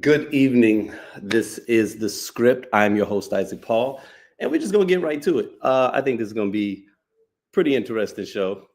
Good evening. This is The Script. I'm your host, Isaac Paul, and we're just going to get right to it. I think this is going to be pretty interesting show.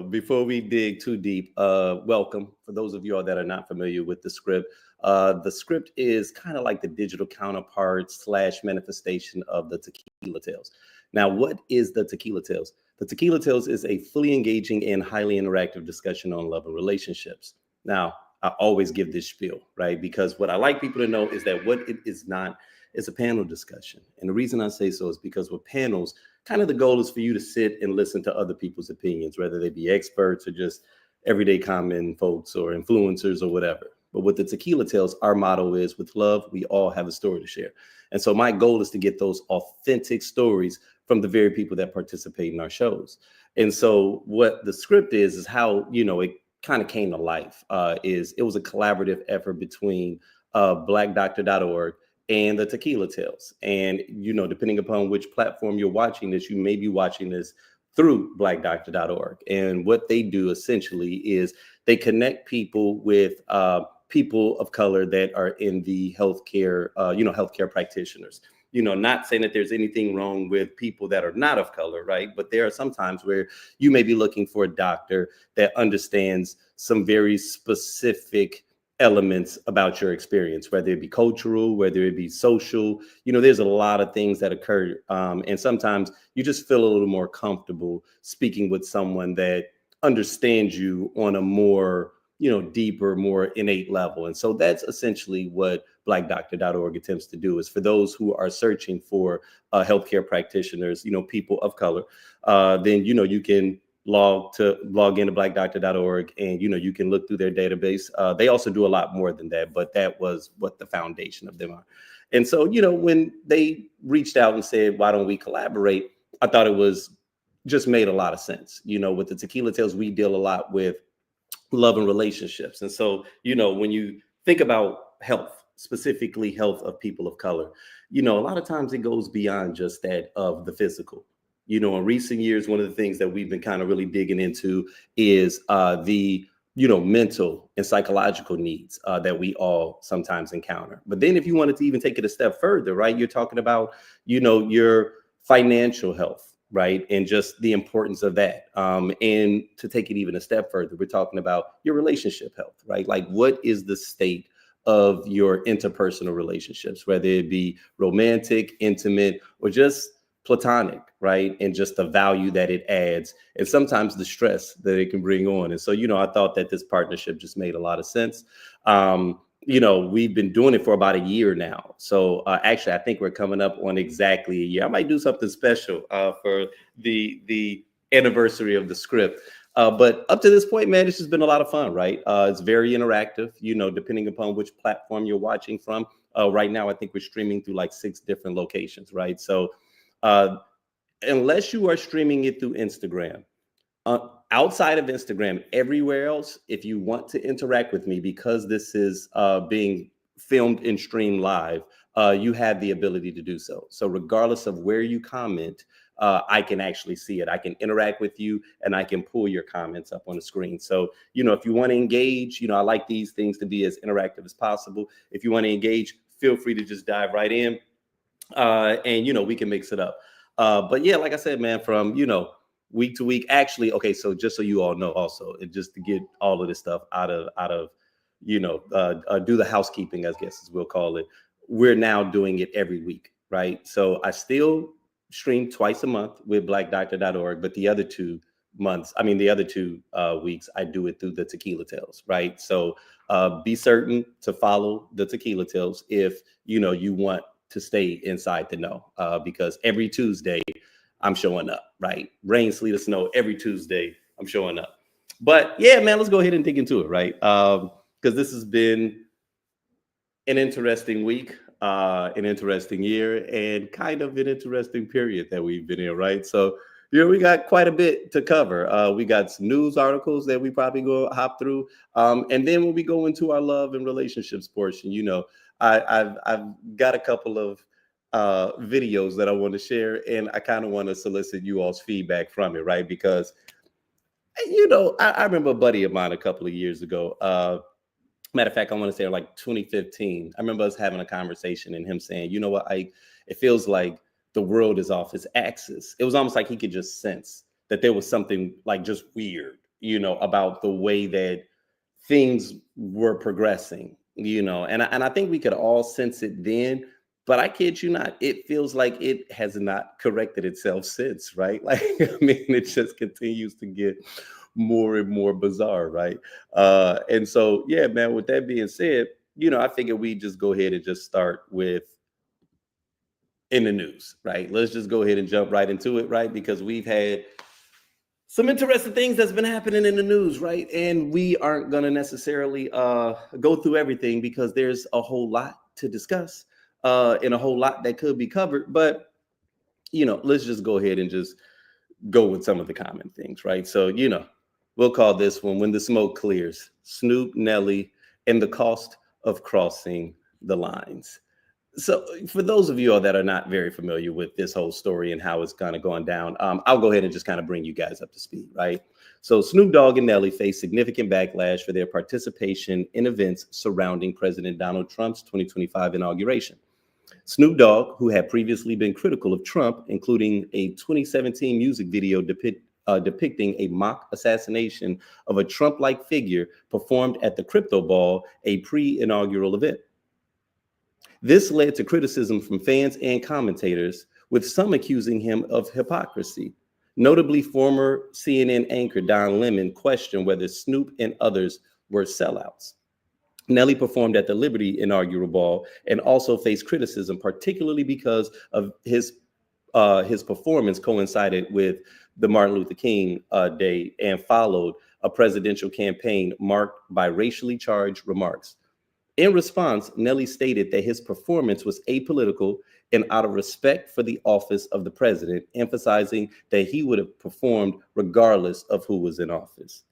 Before we dig too deep, welcome. For those of you all that are not familiar with The Script is kind of like the digital counterpart / manifestation of the Tequila Tales. Now, what is the Tequila Tales? The Tequila Tales is a fully engaging and highly interactive discussion on love and relationships. Now, I always give this spiel, right? Because what I like people to know is that what it is not is a panel discussion. And the reason I say so is because with panels, kind of the goal is for you to sit and listen to other people's opinions, whether they be experts or just everyday common folks or influencers or whatever. But with the Tequila Tales, our motto is, with love, we all have a story to share. And so my goal is to get those authentic stories from the very people that participate in our shows. And so what The Script is how, it kind of came to life. It was a collaborative effort between blackdoctor.org and the Tequila Tales. And, depending upon which platform you're watching this, you may be watching this through blackdoctor.org. And what they do essentially is they connect people with people of color that are in the healthcare, healthcare practitioners. Not saying that there's anything wrong with people that are not of color, right? But there are some times where you may be looking for a doctor that understands some very specific elements about your experience, whether it be cultural, whether it be social. There's a lot of things that occur. And sometimes you just feel a little more comfortable speaking with someone that understands you on a more deeper, more innate level. And so that's essentially what blackdoctor.org attempts to do, is for those who are searching for healthcare practitioners, people of color, then, you can log into blackdoctor.org and, you can look through their database. They also do a lot more than that, but that was what the foundation of them are. And so, when they reached out and said, why don't we collaborate? I thought it was just made a lot of sense. With the Tequila Tales, we deal a lot with love and relationships. And so, when you think about health, specifically health of people of color, a lot of times it goes beyond just that of the physical. In recent years, one of the things that we've been kind of really digging into is the mental and psychological needs that we all sometimes encounter. But then if you wanted to even take it a step further, right, you're talking about, your financial health, right? And just the importance of that. And to take it even a step further, we're talking about your relationship health, right? Like, what is the state of your interpersonal relationships, whether it be romantic, intimate, or just platonic, right? And just the value that it adds, and sometimes the stress that it can bring on. And so, I thought that this partnership just made a lot of sense. We've been doing it for about a year now. So actually, I think we're coming up on exactly a year. I might do something special for the anniversary of The Script. But up to this point, man, it's just been a lot of fun, right? It's very interactive, depending upon which platform you're watching from. Right now, I think we're streaming through like 6 different locations, right? So unless you are streaming it through Instagram, outside of Instagram, everywhere else, if you want to interact with me, because this is being filmed and streamed live, you have the ability to do so. So regardless of where you comment, I can actually see it. I can interact with you and I can pull your comments up on the screen. So, if you want to engage, I like these things to be as interactive as possible. If you want to engage, feel free to just dive right in, and we can mix it up. But yeah, like I said, man, from week to week. Actually, okay, so just so you all know, also, and just to get all of this stuff out of do the housekeeping, I guess as we'll call it. We're now doing it every week, right? So I still stream twice a month with blackdoctor.org, but the other 2 months, I mean, the other two weeks, I do it through the Tequila Tales, right? So be certain to follow the Tequila Tales if you want to stay inside the know, because every Tuesday I'm showing up, right? Rain, sleet, or snow, every Tuesday I'm showing up. But yeah, man, let's go ahead and dig into it, right? Because this has been an interesting week, an interesting year, and kind of an interesting period that we've been in, right? So, we got quite a bit to cover. We got some news articles that we probably go hop through, and then when we go into our love and relationships portion, I've got a couple of videos that I want to share, and I kind of want to solicit you all's feedback from it, right? Because I remember a buddy of mine a couple of years ago. Matter of fact, I want to say like 2015. I remember us having a conversation and him saying, "You know what? It feels like the world is off its axis." It was almost like he could just sense that there was something like just weird, about the way that things were progressing, and I think we could all sense it then. But I kid you not, it feels like it has not corrected itself since, right? Like, I mean, it just continues to get more and more bizarre, right? And so, yeah, man, with that being said, I figured we just go ahead and just start with in the news, right? Let's just go ahead and jump right into it, right? Because we've had some interesting things that's been happening in the news, right? And we aren't going to necessarily go through everything because there's a whole lot to discuss, and a whole lot that could be covered. But, let's just go ahead and just go with some of the common things, right? So, we'll call this one When the Smoke Clears: Snoop, Nelly, and the Cost of Crossing the Lines. So for those of you all that are not very familiar with this whole story and how it's kind of going down, I'll go ahead and just kind of bring you guys up to speed, right? So Snoop Dogg and Nelly face significant backlash for their participation in events surrounding President Donald Trump's 2025 inauguration. Snoop Dogg, who had previously been critical of Trump, including a 2017 music video depicting a mock assassination of a Trump-like figure, performed at the Crypto Ball, a pre-inaugural event. This led to criticism from fans and commentators, with some accusing him of hypocrisy. Notably, former CNN anchor Don Lemon questioned whether Snoop and others were sellouts. Nelly performed at the Liberty inaugural ball and also faced criticism, particularly because of his performance coincided with the Martin Luther King Day and followed a presidential campaign marked by racially charged remarks. In response, Nelly stated that his performance was apolitical and out of respect for the office of the president, emphasizing that he would have performed regardless of who was in office.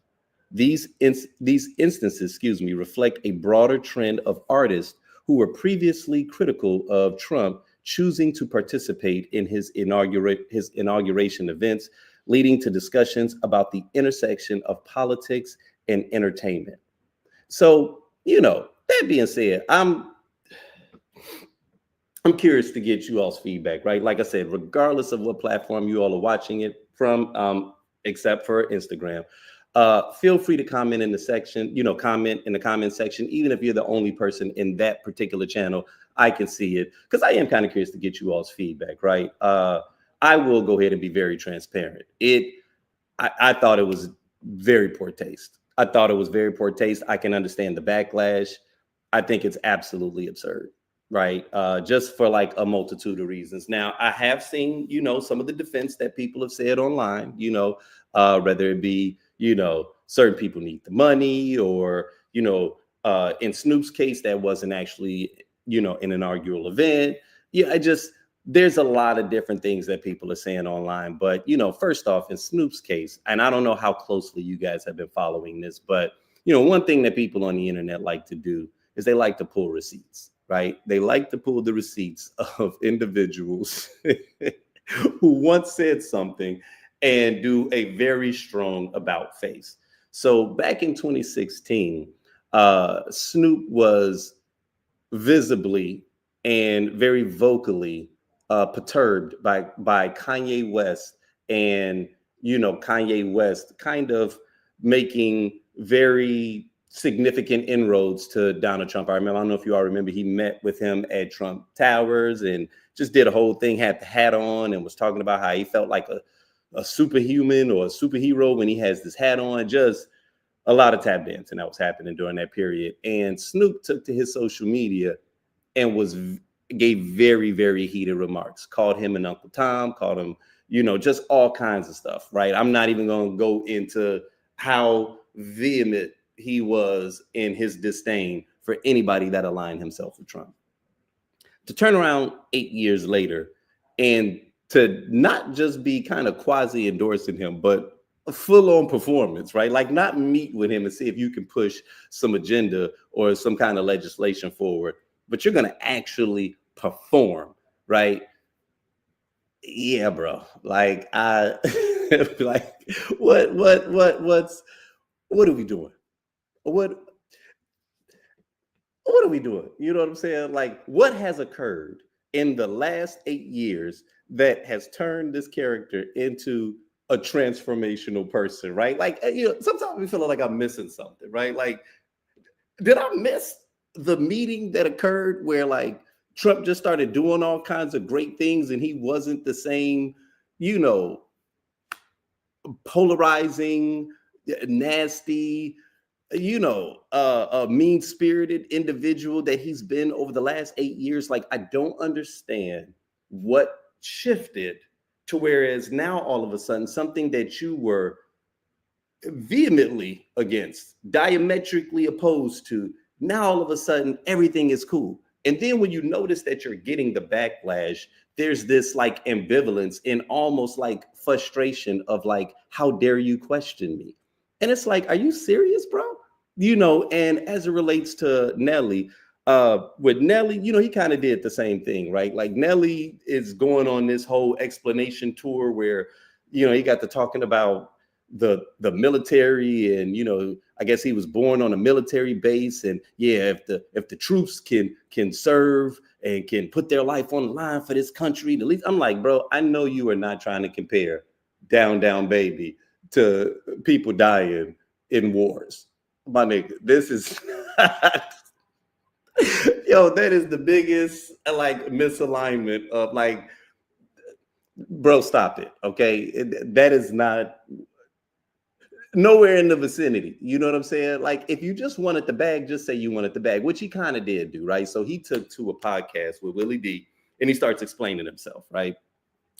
These instances, reflect a broader trend of artists who were previously critical of Trump choosing to participate in his inauguration events, leading to discussions about the intersection of politics and entertainment. So, that being said, I'm curious to get you all's feedback, right? Like I said, regardless of what platform you all are watching it from, except for Instagram, feel free to comment in the section, comment in the comment section, even if you're the only person in that particular channel. I can see it because I am kind of curious to get you all's feedback, right? I will go ahead and be very transparent. I thought it was very poor taste. I thought it was very poor taste. I can understand the backlash. I think it's absolutely absurd, right? Just for like a multitude of reasons. Now, I have seen, some of the defense that people have said online, whether it be, certain people need the money or, in Snoop's case, that wasn't actually, an inaugural event. Yeah, there's a lot of different things that people are saying online. But, first off, in Snoop's case, and I don't know how closely you guys have been following this, but, one thing that people on the internet like to do is they like to pull receipts, right? They like to pull the receipts of individuals who once said something and do a very strong about face. So back in 2016, Snoop was visibly and very vocally perturbed by Kanye West, and Kanye West kind of making very significant inroads to Donald Trump. I don't know if you all remember, he met with him at Trump Towers and just did a whole thing, had the hat on, and was talking about how he felt like a superhuman or a superhero when he has this hat on. Just a lot of tap dancing that was happening during that period. And Snoop took to his social media and gave very, very heated remarks, called him an Uncle Tom, called him, just all kinds of stuff, right? I'm not even going to go into how vehement he was in his disdain for anybody that aligned himself with Trump. To turn around 8 years later and to not just be kind of quasi endorsing him, but a full-on performance, right? Like, not meet with him and see if you can push some agenda or some kind of legislation forward, but you're going to actually perform, right? Yeah, bro. Like, like, what are we doing? What are we doing? You know what I'm saying? Like, what has occurred in the last 8 years that has turned this character into a transformational person, right? Like, sometimes we feel like I'm missing something, right? Like, did I miss the meeting that occurred where, like, Trump just started doing all kinds of great things and he wasn't the same, polarizing, nasty, a mean-spirited individual that he's been over the last 8 years? Like, I don't understand what shifted to whereas now all of a sudden something that you were vehemently against, diametrically opposed to, now all of a sudden everything is cool. And then when you notice that you're getting the backlash, there's this like ambivalence and almost like frustration of like, how dare you question me? And it's like, are you serious, bro? And as it relates to Nelly, with Nelly, he kind of did the same thing, right? Like, Nelly is going on this whole explanation tour where, he got to talking about the military, and I guess he was born on a military base, and yeah, if the troops can serve and can put their life on the line for this country, the least. I'm like, bro, I know you are not trying to compare Down Down Baby to people dying in wars, my nigga. This is yo, that is the biggest like misalignment of like, bro, stop it, okay? That is not nowhere in the vicinity. You know what I'm saying? Like, if you just wanted the bag, just say you wanted the bag, which he kind of did do, right? So he took to a podcast with Willie D and he starts explaining himself, right?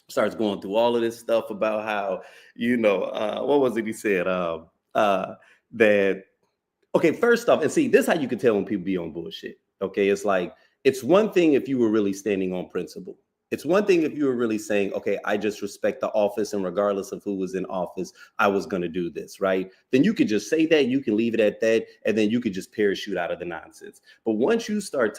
Starts going through all of this stuff about how, what was it he said? That, okay, first off, and see, this is how you can tell when people be on bullshit. Okay, it's like, it's one thing if you were really standing on principle. It's one thing if you were really saying, okay, I just respect the office, and regardless of who was in office, I was going to do this, right? Then you could just say that, you can leave it at that, and then you could just parachute out of the nonsense. But once you start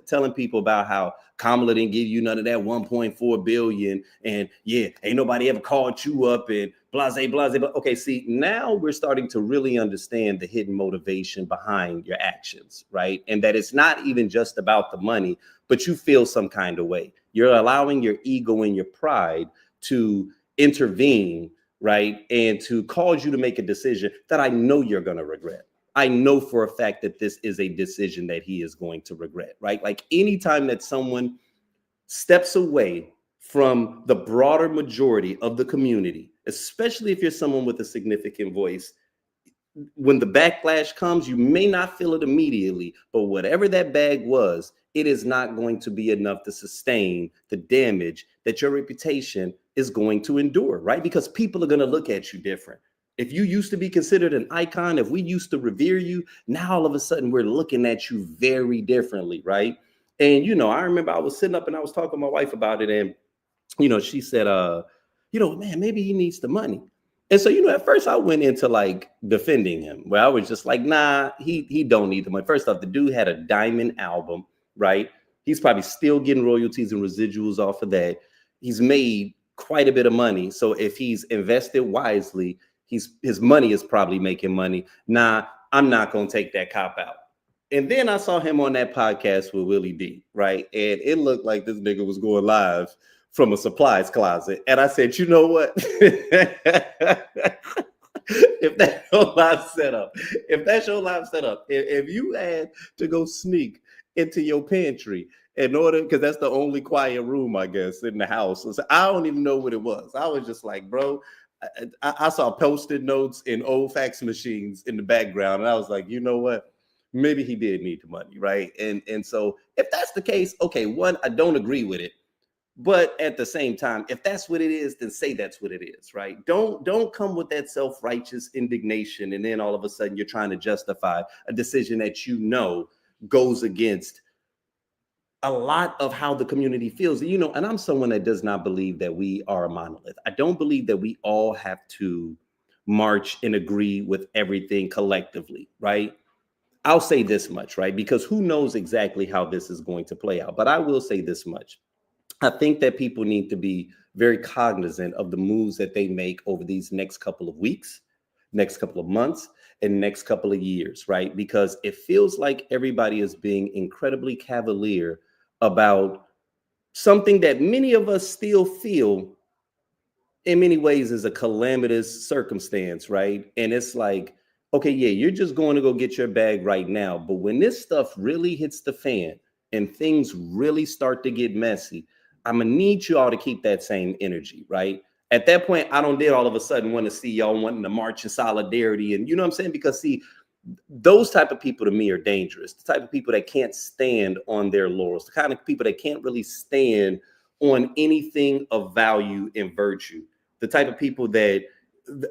telling people about how Kamala didn't give you none of that 1.4 billion, and yeah, ain't nobody ever called you up, and blase, blase. But okay, see, now we're starting to really understand the hidden motivation behind your actions, right? And that it's not even just about the money, but you feel some kind of way. You're allowing your ego and your pride to intervene, right? And to cause you to make a decision that I know you're going to regret. I know for a fact that this is a decision that he is going to regret, right? Like, anytime that someone steps away from the broader majority of the community, especially if you're someone with a significant voice, when the backlash comes, you may not feel it immediately, but whatever that bag was, it is not going to be enough to sustain the damage that your reputation is going to endure, right? Because people are going to look at you different. If you used to be considered an icon, if we used to revere you, now all of a sudden we're looking at you very differently, right? And, I remember I was sitting up and I was talking to my wife about it, and, she said, man, maybe he needs the money. And so, at first I went into like defending him, where I was just like, nah, he don't need the money. First off, the dude had a diamond album, right? He's probably still getting royalties and residuals off of that. He's made quite a bit of money. So if he's invested wisely, his money is probably making money. Nah, I'm not gonna take that cop out. And then I saw him on that podcast with Willie D, right? And it looked like this nigga was going live from a supplies closet. And I said, you know what? If that's your live setup, if you had to go sneak into your pantry in order, because that's the only quiet room, I guess, in the house. So I don't even know what it was. I was just like, bro, I saw Post-it notes and old fax machines in the background. And I was like, you know what? Maybe he did need the money, right? And so if that's the case, okay, one, I don't agree with it. But at the same time, if that's what it is, then say that's what it is, right? Don't come with that self-righteous indignation, and then all of a sudden you're trying to justify a decision that you know goes against a lot of how the community feels. You know, and I'm someone that does not believe that we are a monolith. I don't believe that we all have to march and agree with everything collectively, right? I'll say this much, right? Because who knows exactly how this is going to play out. But I will say this much. I think that people need to be very cognizant of the moves that they make over these next couple of weeks, next couple of months, and next couple of years, right? Because it feels like everybody is being incredibly cavalier about something that many of us still feel in many ways is a calamitous circumstance, right? And it's like, okay, yeah, you're just going to go get your bag right now. But when this stuff really hits the fan and things really start to get messy, I'm gonna need you all to keep that same energy, right? At that point, I don't did all of a sudden want to see y'all wanting to march in solidarity. And you know what I'm saying? Because see, those type of people to me are dangerous. The type of people that can't stand on their laurels, the kind of people that can't really stand on anything of value and virtue, the type of people that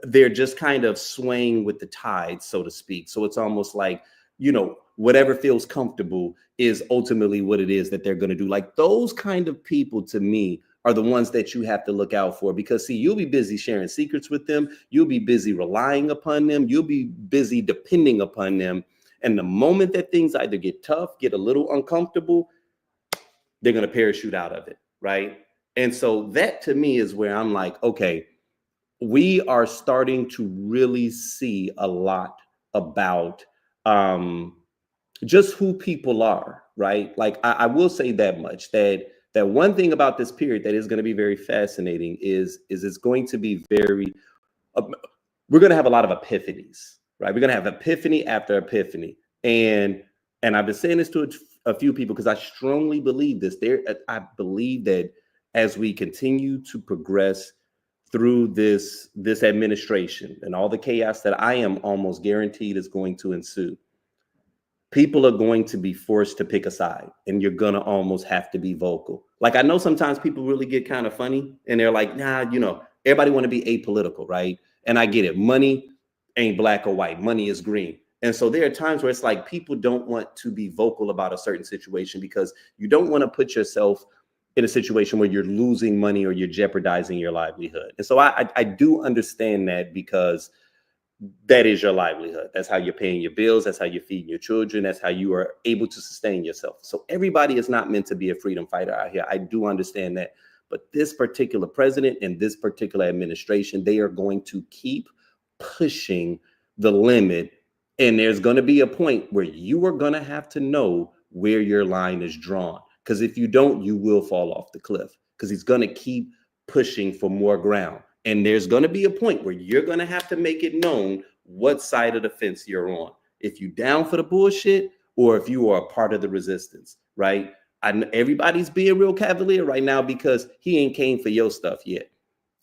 they're just kind of swaying with the tide, so to speak. So it's almost like, you know, whatever feels comfortable is ultimately what it is that they're going to do. Like those kind of people to me are the ones that you have to look out for, because see, you'll be busy sharing secrets with them. You'll be busy relying upon them. You'll be busy depending upon them. And the moment that things either get tough, get a little uncomfortable, they're going to parachute out of it. Right. And so that to me is where I'm like, okay, we are starting to really see a lot about just who people are, right? Like I will say that much, that one thing about this period that is going to be very fascinating is it's going to be very uh, we're going to have a lot of epiphanies, right? We're going to have epiphany after epiphany, and I've been saying this to a few people because I strongly believe this. I believe that as we continue to progress through this administration and all the chaos that I am almost guaranteed is going to ensue, people are going to be forced to pick a side, and you're gonna almost have to be vocal. Like I know sometimes people really get kind of funny and they're like, nah, you know, everybody want to be apolitical, right? And I get it. Money ain't black or white. Money is green. And so there are times where it's like people don't want to be vocal about a certain situation because you don't want to put yourself in a situation where you're losing money or you're jeopardizing your livelihood. And so I do understand that, because that is your livelihood. That's how you're paying your bills. That's how you're feeding your children. That's how you are able to sustain yourself. So everybody is not meant to be a freedom fighter out here. I do understand that. But this particular president and this particular administration, they are going to keep pushing the limit. And there's going to be a point where you are going to have to know where your line is drawn. Because if you don't, you will fall off the cliff, because he's going to keep pushing for more ground. And there's going to be a point where you're going to have to make it known what side of the fence you're on. If you down for the bullshit or if you are a part of the resistance, right? Everybody's being real cavalier right now because he ain't came for your stuff yet.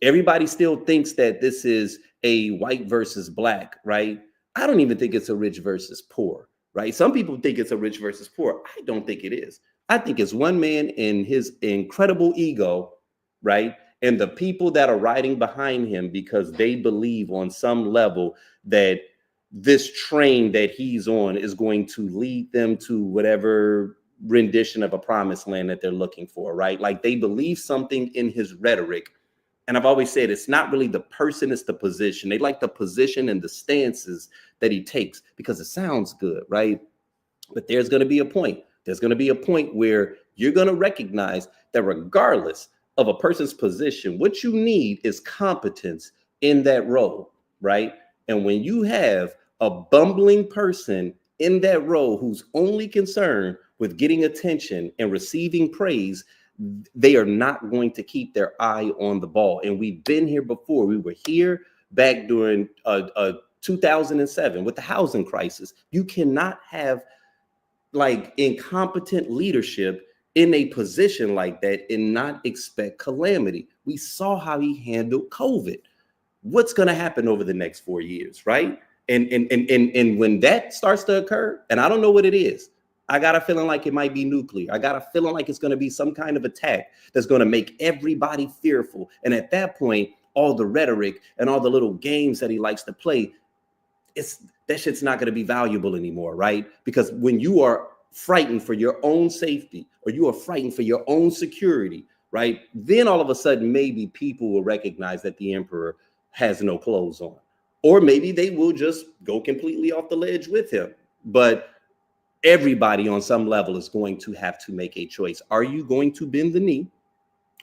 Everybody still thinks that this is a white versus black, right? I don't even think it's a rich versus poor, right? Some people think it's a rich versus poor. I don't think it is. I think it's one man in his incredible ego, right? And the people that are riding behind him because they believe on some level that this train that he's on is going to lead them to whatever rendition of a promised land that they're looking for, right? Like they believe something in his rhetoric. And I've always said it's not really the person, it's the position. They like the position and the stances that he takes because it sounds good, right? But there's going to be a point. There's going to be a point where you're going to recognize that regardless of a person's position, what you need is competence in that role, right? And when you have a bumbling person in that role who's only concerned with getting attention and receiving praise, they are not going to keep their eye on the ball. And we've been here before. We were here back during 2007 with the housing crisis. You cannot have like incompetent leadership in a position like that and not expect calamity. We saw how he handled COVID. What's going to happen over the next 4 years, right? And when that starts to occur, and I don't know what it is, I got a feeling like it might be nuclear. I got a feeling like it's going to be some kind of attack that's going to make everybody fearful. And at that point, all the rhetoric and all the little games that he likes to play, that shit's not going to be valuable anymore, right? Because when you are frightened for your own safety or you are frightened for your own security, right? Then all of a sudden, maybe people will recognize that the emperor has no clothes on, or maybe they will just go completely off the ledge with him. But everybody on some level is going to have to make a choice. Are you going to bend the knee,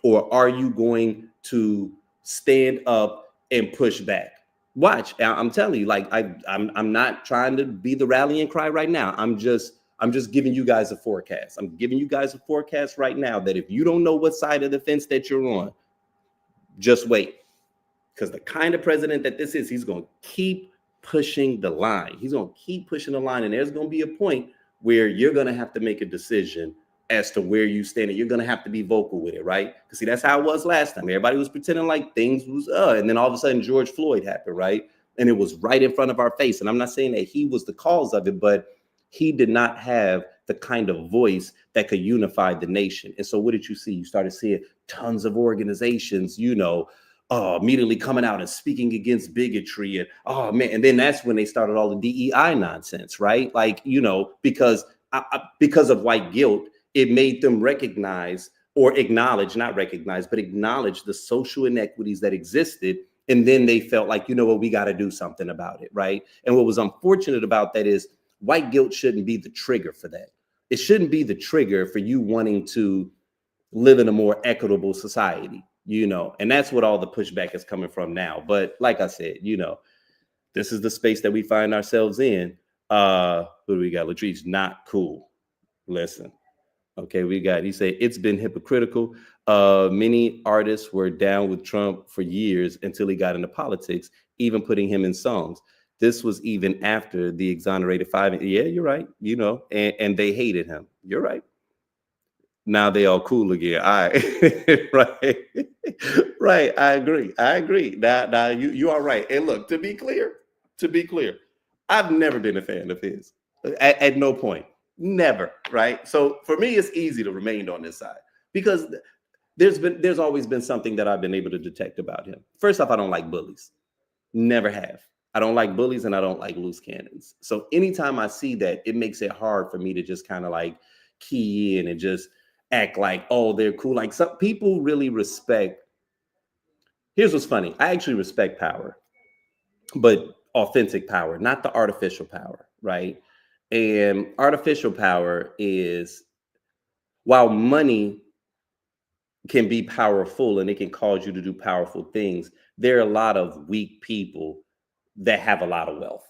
or are you going to stand up and push back? Watch, I'm telling you, like I'm not trying to be the rallying cry right now. I'm just giving you guys a forecast. I'm giving you guys a forecast right now that if you don't know what side of the fence that you're on, just wait. Because the kind of president that this is, he's going to keep pushing the line. He's going to keep pushing the line. And there's going to be a point where you're going to have to make a decision as to where you stand. And you're going to have to be vocal with it, right? Because see, that's how it was last time. Everybody was pretending like things was, and then all of a sudden George Floyd happened, right? And it was right in front of our face. And I'm not saying that he was the cause of it, but he did not have the kind of voice that could unify the nation. And so what did you see? You started seeing tons of organizations, immediately coming out and speaking against bigotry. And oh man, and then that's when they started all the DEI nonsense, right? Like, because of white guilt, it made them recognize or acknowledge, not recognize, but acknowledge the social inequities that existed. And then they felt like, you know what, we got to do something about it, right? And what was unfortunate about that is white guilt shouldn't be the trigger for that. It shouldn't be the trigger for you wanting to live in a more equitable society, and that's what all the pushback is coming from now. But like I said, this is the space that we find ourselves in. Who do we got? Latrice, not cool. Listen. Okay, he said it's been hypocritical. Many artists were down with Trump for years until he got into politics, even putting him in songs. This was even after the exonerated five. Yeah, you're right. And they hated him. You're right. Now they all cool again. Right. Right. I agree. Now you are right. And look, to be clear, I've never been a fan of his at no point. Never. Right. So for me, it's easy to remain on this side because there's always been something that I've been able to detect about him. First off, I don't like bullies. Never have. I don't like bullies and I don't like loose cannons. So anytime I see that, it makes it hard for me to just kind of like key in and just act like, oh, they're cool. Like some people really respect. Here's what's funny. I actually respect power, but authentic power, not the artificial power, right? And artificial power is, while money can be powerful and it can cause you to do powerful things, there are a lot of weak people that have a lot of wealth,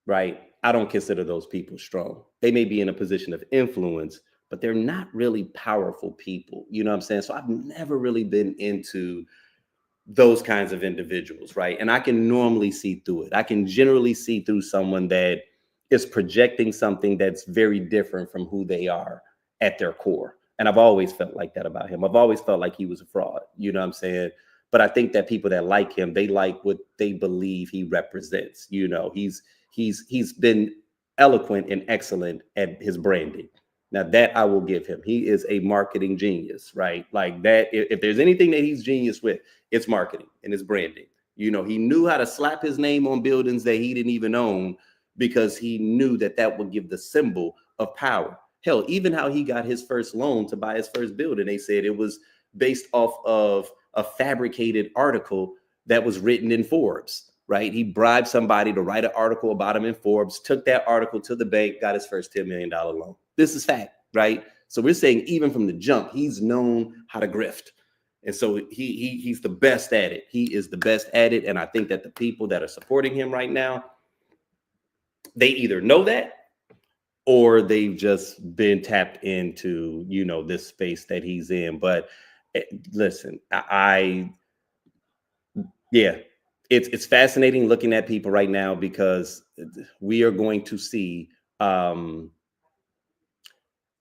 right? I don't consider those people strong. They may be in a position of influence, but they're not really powerful people. You know what I'm saying? So I've never really been into those kinds of individuals, right? And I can normally see through it. I can generally see through someone that is projecting something that's very different from who they are at their core. And I've always felt like that about him. I've always felt like he was a fraud. You know what I'm saying? But I think that people that like him, they like what they believe he represents. He's been eloquent and excellent at his branding. Now that I will give him. He is a marketing genius, right? Like that. If there's anything that he's genius with, it's marketing and it's branding. He knew how to slap his name on buildings that he didn't even own because he knew that would give the symbol of power. Hell, even how he got his first loan to buy his first building, they said it was based off of a fabricated article that was written in Forbes, right? He bribed somebody to write an article about him in Forbes, took that article to the bank, got his first $10 million loan. This is fact, right? So we're saying even from the jump, he's known how to grift. And so he's the best at it. He is the best at it. And I think that the people that are supporting him right now, they either know that or they've just been tapped into, this space that he's in. But listen, yeah, it's fascinating looking at people right now because we are going to see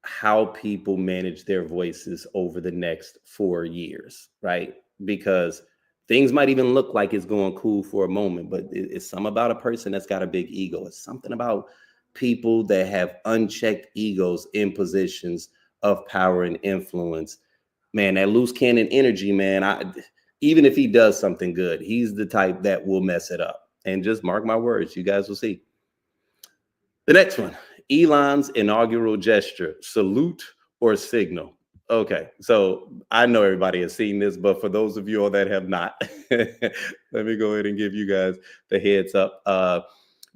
how people manage their voices over the next 4 years, right? Because things might even look like it's going cool for a moment, but it's something about a person that's got a big ego. It's something about people that have unchecked egos in positions of power and influence. Man, that loose cannon energy, man. Even if he does something good, he's the type that will mess it up. And just mark my words, you guys will see. The next one, Elon's inaugural gesture, salute or signal. Okay, so I know everybody has seen this, but for those of you all that have not, let me go ahead and give you guys the heads up.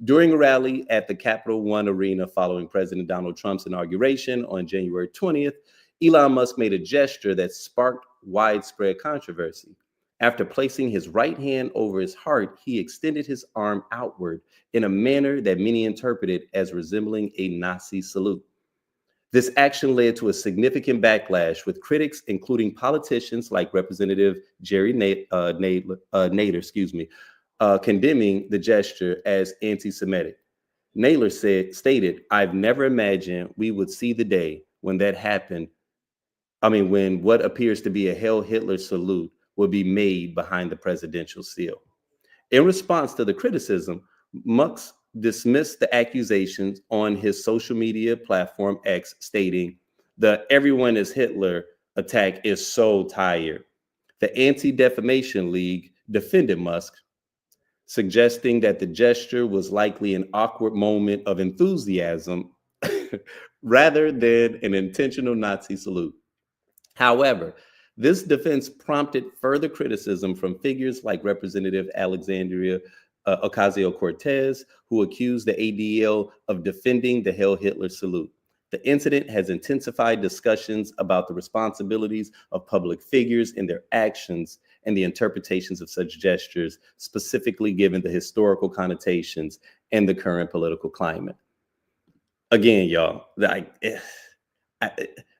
During a rally at the Capital One Arena following President Donald Trump's inauguration on January 20th, Elon Musk made a gesture that sparked widespread controversy. After placing his right hand over his heart, he extended his arm outward in a manner that many interpreted as resembling a Nazi salute. This action led to a significant backlash, with critics, including politicians like Representative Jerry Nader, condemning the gesture as anti-Semitic. Naylor stated, "I've never imagined we would see the day when that happened. When what appears to be a Hail Hitler salute will be made behind the presidential seal." In response to the criticism, Musk dismissed the accusations on his social media platform X, stating, "The everyone is Hitler attack is so tired." The Anti-Defamation League defended Musk, suggesting that the gesture was likely an awkward moment of enthusiasm rather than an intentional Nazi salute. However, this defense prompted further criticism from figures like Representative Alexandria Ocasio-Cortez, who accused the ADL of defending the Hail Hitler salute. The incident has intensified discussions about the responsibilities of public figures in their actions and the interpretations of such gestures, specifically given the historical connotations and the current political climate. Again, y'all,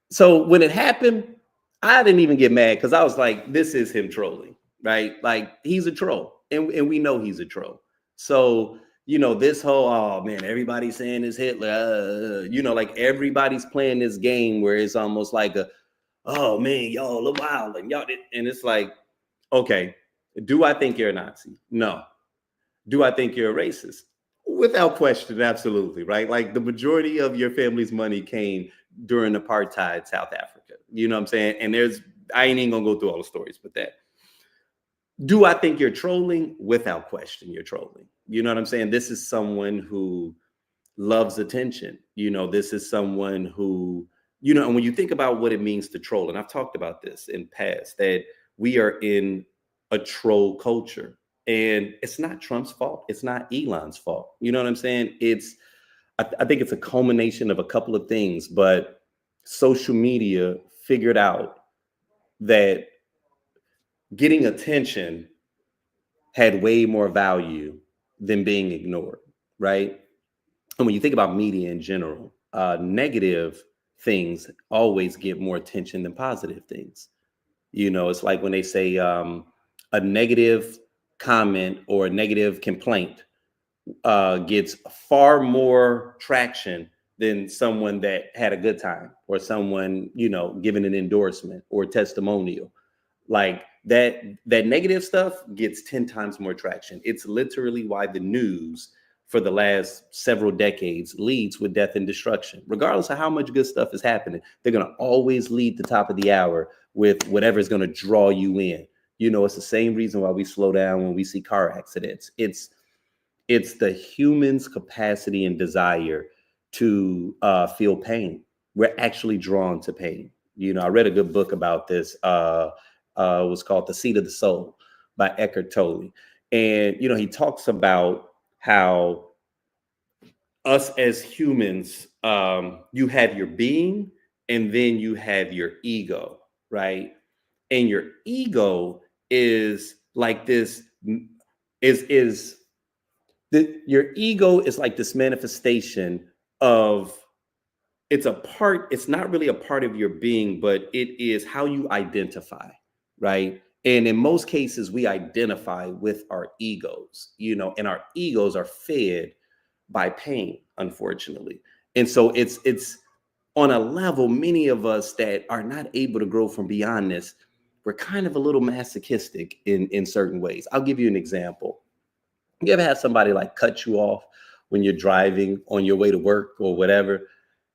so when it happened, I didn't even get mad because I was like, this is him trolling, right? Like, he's a troll, and we know he's a troll. So, this whole, oh man, everybody's saying it's Hitler, like everybody's playing this game where it's almost like oh man, y'all are wild, and and it's like, okay, do I think you're a Nazi? No. Do I think you're a racist? Without question, absolutely, right? Like, the majority of your family's money came during apartheid South Africa. You know what I'm saying? And I ain't even gonna go through all the stories with that. Do I think you're trolling? Without question, you're trolling. You know what I'm saying? This is someone who loves attention. This is someone who, and when you think about what it means to troll, and I've talked about this in past, that we are in a troll culture. And it's not Trump's fault. It's not Elon's fault. You know what I'm saying? I think it's a culmination of a couple of things, but social media figured out that getting attention had way more value than being ignored, right? And when you think about media in general, negative things always get more attention than positive things. It's like when they say a negative comment or a negative complaint gets far more traction than someone that had a good time, or someone, giving an endorsement or testimonial. Like that negative stuff gets 10 times more traction. It's literally why the news for the last several decades leads with death and destruction. Regardless of how much good stuff is happening, they're going to always lead the top of the hour with whatever is going to draw you in. It's the same reason why we slow down when we see car accidents. It's the human's capacity and desire to feel pain. We're actually drawn to pain. I read a good book about this. It was called The Seat of the Soul by Eckhart Tolle. And, he talks about how us as humans, you have your being and then you have your ego, right? And your ego is like this, is your ego is like this manifestation of, it's a part, it's not really a part of your being, but it is how you identify, right? And in most cases we identify with our egos, and our egos are fed by pain, unfortunately. And so it's on a level, many of us that are not able to grow from beyond this, we're kind of a little masochistic in certain ways. I'll give you an example. You ever have somebody like cut you off when you're driving on your way to work or whatever,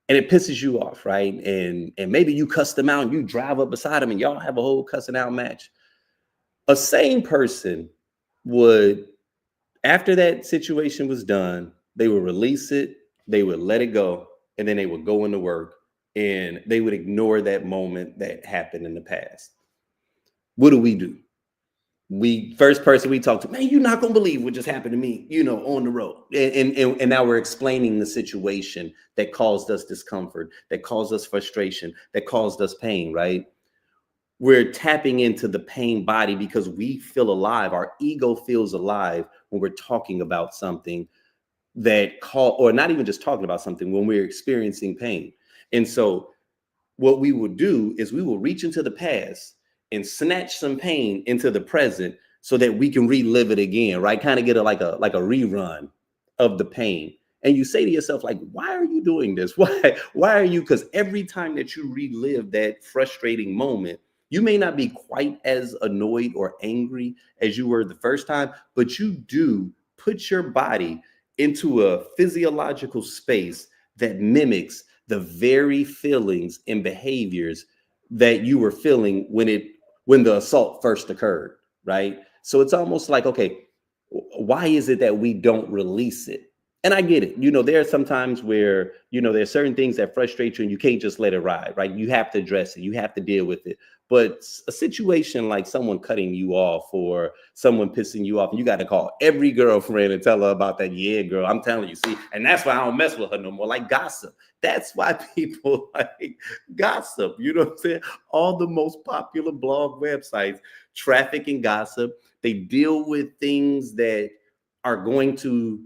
and it pisses you off, right? And maybe you cuss them out and you drive up beside them and y'all have a whole cussing out match. A sane person would, after that situation was done, they would release it, they would let it go, and then they would go into work and they would ignore that moment that happened in the past. What do? We, first person we talk to, man, you're not gonna believe what just happened to me, on the road. And now we're explaining the situation that caused us discomfort, that caused us frustration, that caused us pain, right? We're tapping into the pain body because we feel alive. Our ego feels alive when we're talking about something or not even just talking about something, when we're experiencing pain. And so what we will do is we will reach into the past and snatch some pain into the present so that we can relive it again, right? Kind of get like a rerun of the pain. And you say to yourself, like, why are you doing this? Why are you? Because every time that you relive that frustrating moment, you may not be quite as annoyed or angry as you were the first time, but you do put your body into a physiological space that mimics the very feelings and behaviors that you were feeling when the assault first occurred, right? So it's almost like, okay, why is it that we don't release it? And I get it. There are some times where, there's certain things that frustrate you and you can't just let it ride, right? You have to address it. You have to deal with it. But a situation like someone cutting you off or someone pissing you off, and you got to call every girlfriend and tell her about that. Yeah, girl, I'm telling you, see, and that's why I don't mess with her no more. Like gossip. That's why people like gossip. You know what I'm saying? All the most popular blog websites, traffic and gossip, they deal with things that are going to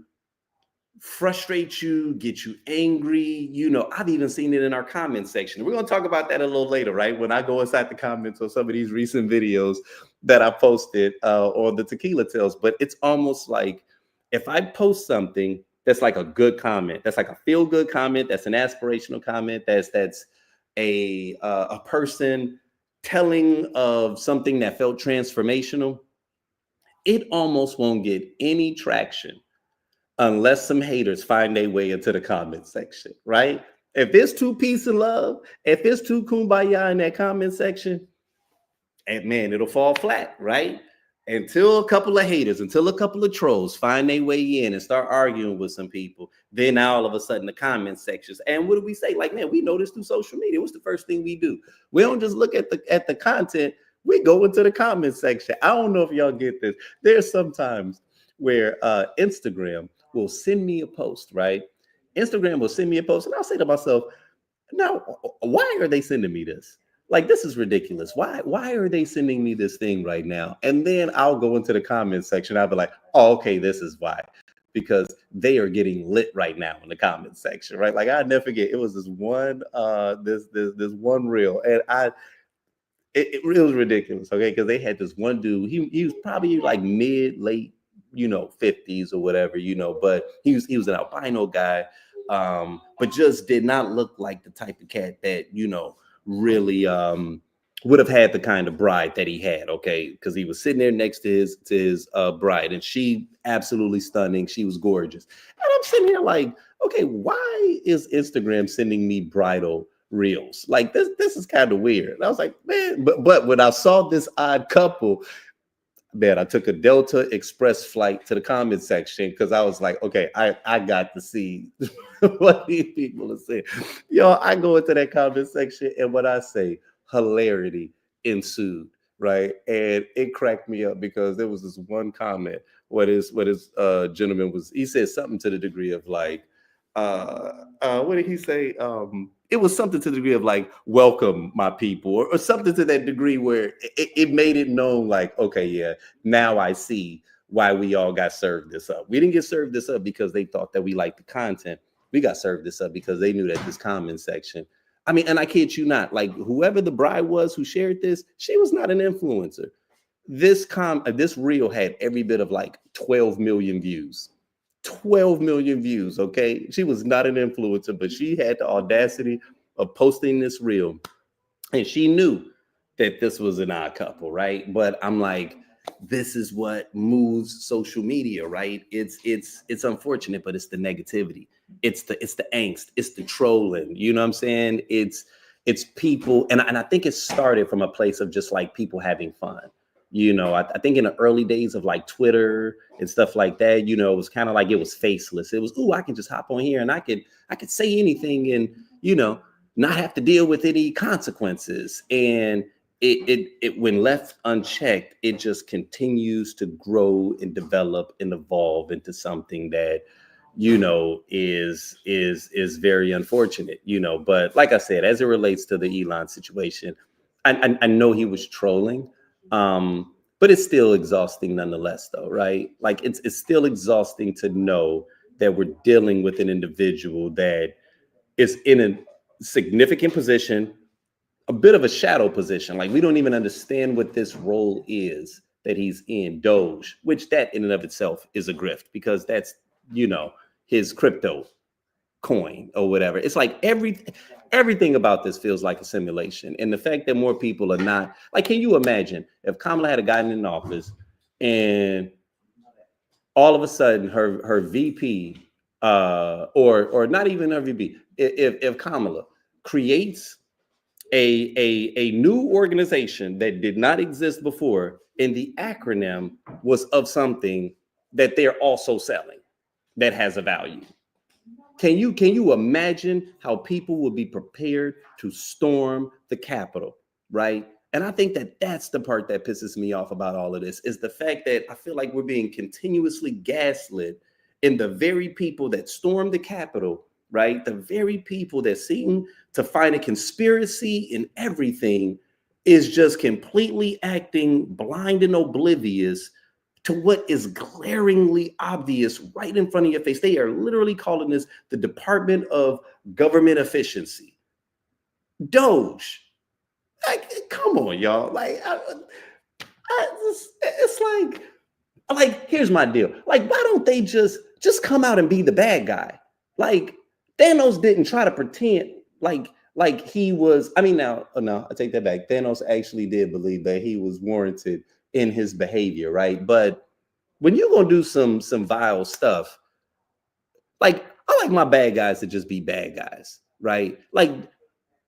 frustrate you, get you angry. I've even seen it in our comment section. We're going to talk about that a little later, right? When I go inside the comments on some of these recent videos that I posted on the Tequila Tales. But it's almost like if I post something that's like a good comment, that's like a feel good comment, that's an aspirational comment, that's a person telling of something that felt transformational, it almost won't get any traction unless some haters find their way into the comment section, right? If there's two peace and love, if there's two kumbaya in that comment section, and man, it'll fall flat, right? Until a couple of haters, until a couple of trolls find their way in and start arguing with some people, then now all of a sudden the comment sections. And what do we say? Like, man, we know this through social media. What's the first thing we do? We don't just look at the content. We go into the comment section. I don't know if y'all get this. There's sometimes where Instagram will send me a post, right? Instagram will send me a post, and I'll say to myself, now, why are they sending me this? Like, this is ridiculous. Why are they sending me this thing right now? And then I'll go into the comment section. I'll be like, oh, okay, this is why. Because they are getting lit right now in the comment section, right? Like, I never forget, it was this one this one reel, and it really was ridiculous, okay? Because they had this one dude. He was probably like late, 50s or whatever, but he was an albino guy, but just did not look like the type of cat that really would have had the kind of bride that he had, okay? Because he was sitting there next to his bride, and she absolutely stunning. She was gorgeous, and I'm sitting here like, okay, why is Instagram sending me bridal reels? Like, this is kind of weird. And I was like, man, but when I saw this odd couple, man, I took a Delta Express flight to the comment section because I was like, okay, I got to see what these people are saying. I go into that comment section, and what I say, hilarity ensued, right? And it cracked me up because there was this one comment what his gentleman was, he said something to the degree of like, what did he say? It was something to the degree of like, welcome my people, or something to that degree where it made it known like, okay, yeah, now I see why we all got served this up. We didn't get served this up because they thought that we liked the content. We got served this up because they knew that this comment section. I mean, and I kid you not, like whoever the bride was who shared this, she was not an influencer. This reel had every bit of like 12 million views. 12 million views. Okay. She was not an influencer, but she had the audacity of posting this reel. And she knew that this was an odd couple, right? But I'm like, this is what moves social media, right? It's unfortunate, but it's the negativity. It's the angst, it's the trolling. You know what I'm saying? It's people, and I think it started from a place of just like people having fun. I think in the early days of like Twitter and stuff like that, it was kind of like it was faceless. It was, oh, I can just hop on here and I could say anything and not have to deal with any consequences. And it when left unchecked, it just continues to grow and develop and evolve into something that is very unfortunate. But like I said, as it relates to the Elon situation, I know he was trolling. But it's still exhausting nonetheless, though, right? Like it's still exhausting to know that we're dealing with an individual that is in a significant position, a bit of a shadow position. Like we don't even understand what this role is that he's in, Doge, which that in and of itself is a grift because that's, his crypto coin or whatever. It's like everything about this feels like a simulation. And the fact that more people are not like, can you imagine if Kamala had gotten in office and all of a sudden her VP or not even her VP, if Kamala creates a new organization that did not exist before, and the acronym was of something that they're also selling that has a value. Can you imagine how people would be prepared to storm the Capitol, right? And I think that that's the part that pisses me off about all of this is the fact that I feel like we're being continuously gaslit, in the very people that stormed the Capitol, right? The very people that seem to find a conspiracy in everything is just completely acting blind and oblivious to what is glaringly obvious right in front of your face. They are literally calling this the Department of Government Efficiency. Doge. Like, come on, y'all. Like, it's like, here's my deal. Like, why don't they just come out and be the bad guy? Like, Thanos didn't try to pretend like he was. I mean, now, oh, no, I take that back. Thanos actually did believe that he was warranted in his behavior, right? But when you're gonna do some vile stuff, like I like my bad guys to just be bad guys, right? Like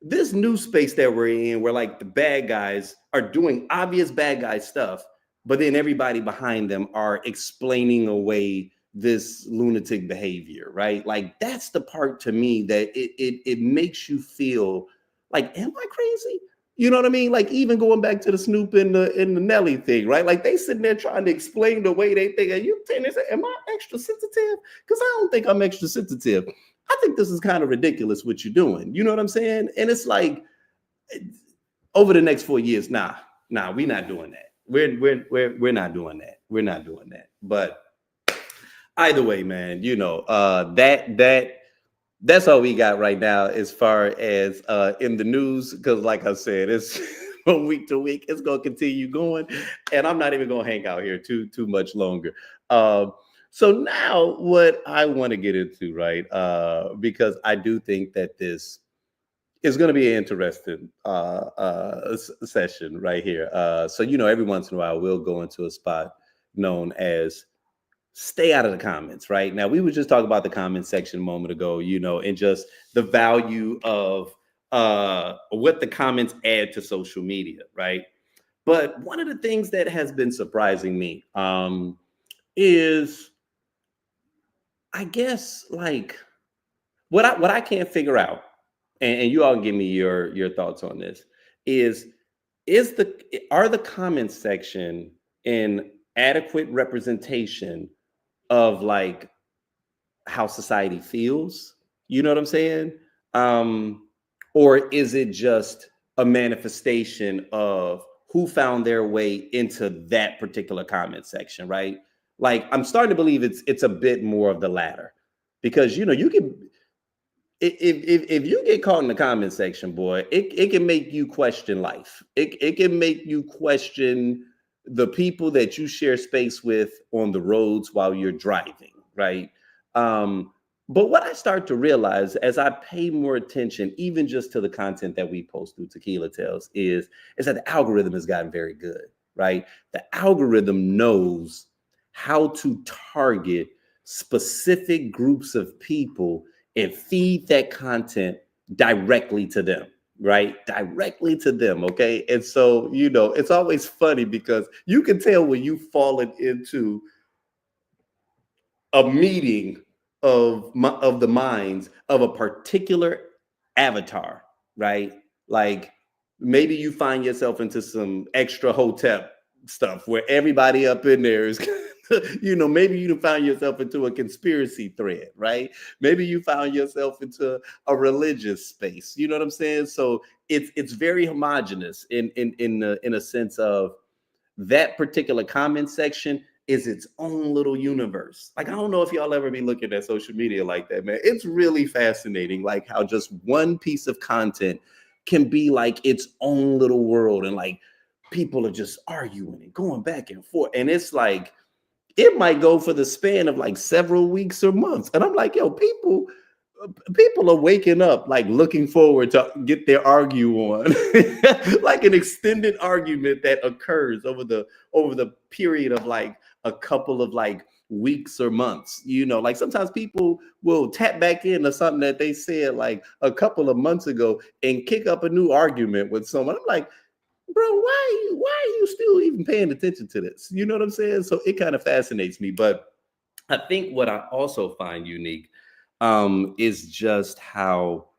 this new space that we're in, where like the bad guys are doing obvious bad guy stuff, but then everybody behind them are explaining away this lunatic behavior, right? Like that's the part to me that it makes you feel like, am I crazy? You know what I mean? Like even going back to the Snoop and the Nelly thing, right? Like they sitting there trying to explain the way they think. And you think, am I extra sensitive? Because I don't think I'm extra sensitive. I think this is kind of ridiculous what you're doing. You know what I'm saying? And it's like over the next 4 years, nah, we're not doing that. We're not doing that. We're not doing that. But either way, man, that's all we got right now as far as in the news. Because like I said, it's from week to week, it's gonna continue going, and I'm not even gonna hang out here too much longer. So now what I want to get into, right? Because I do think that this is going to be an interesting session right here. So, every once in a while we'll go into a spot known as stay out of the comments, right? Now, we were just talking about the comment section a moment ago, and just the value of what the comments add to social media, right? But one of the things that has been surprising me is, I guess, like what I can't figure out, and you all give me your thoughts on this, are the comments section an adequate representation of like how society feels, You know what I'm saying? Or is it just a manifestation of who found their way into that particular comment section, right? Like I'm starting to believe it's a bit more of the latter, because you can, if you get caught in the comment section, boy, it can make you question life. It can make you question the people that you share space with on the roads while you're driving, right? Um, but what I start to realize as I pay more attention, even just to the content that we post through Tequila Tales, is that the algorithm has gotten very good, right? The algorithm knows how to target specific groups of people and feed that content directly to them, right? Directly to them. Okay. And so, it's always funny because you can tell when you've fallen into a meeting of the minds of a particular avatar, right? Like maybe you find yourself into some extra hotel stuff where everybody up in there is maybe you found yourself into a conspiracy thread, right? Maybe you found yourself into a religious space. You know what I'm saying? So it's very homogenous in a sense of that particular comment section is its own little universe. Like, I don't know if y'all ever be looking at social media like that, man. It's really fascinating, like how just one piece of content can be like its own little world, and like people are just arguing and going back and forth. And it's like it might go for the span of like several weeks or months. And I'm like, yo, people are waking up like looking forward to get their argue on like an extended argument that occurs over the period of like a couple of like weeks or months. Like sometimes people will tap back into something that they said like a couple of months ago and kick up a new argument with someone. I'm like, bro, why are you still even paying attention to this? You know what I'm saying? So it kind of fascinates me. But I think what I also find unique is just how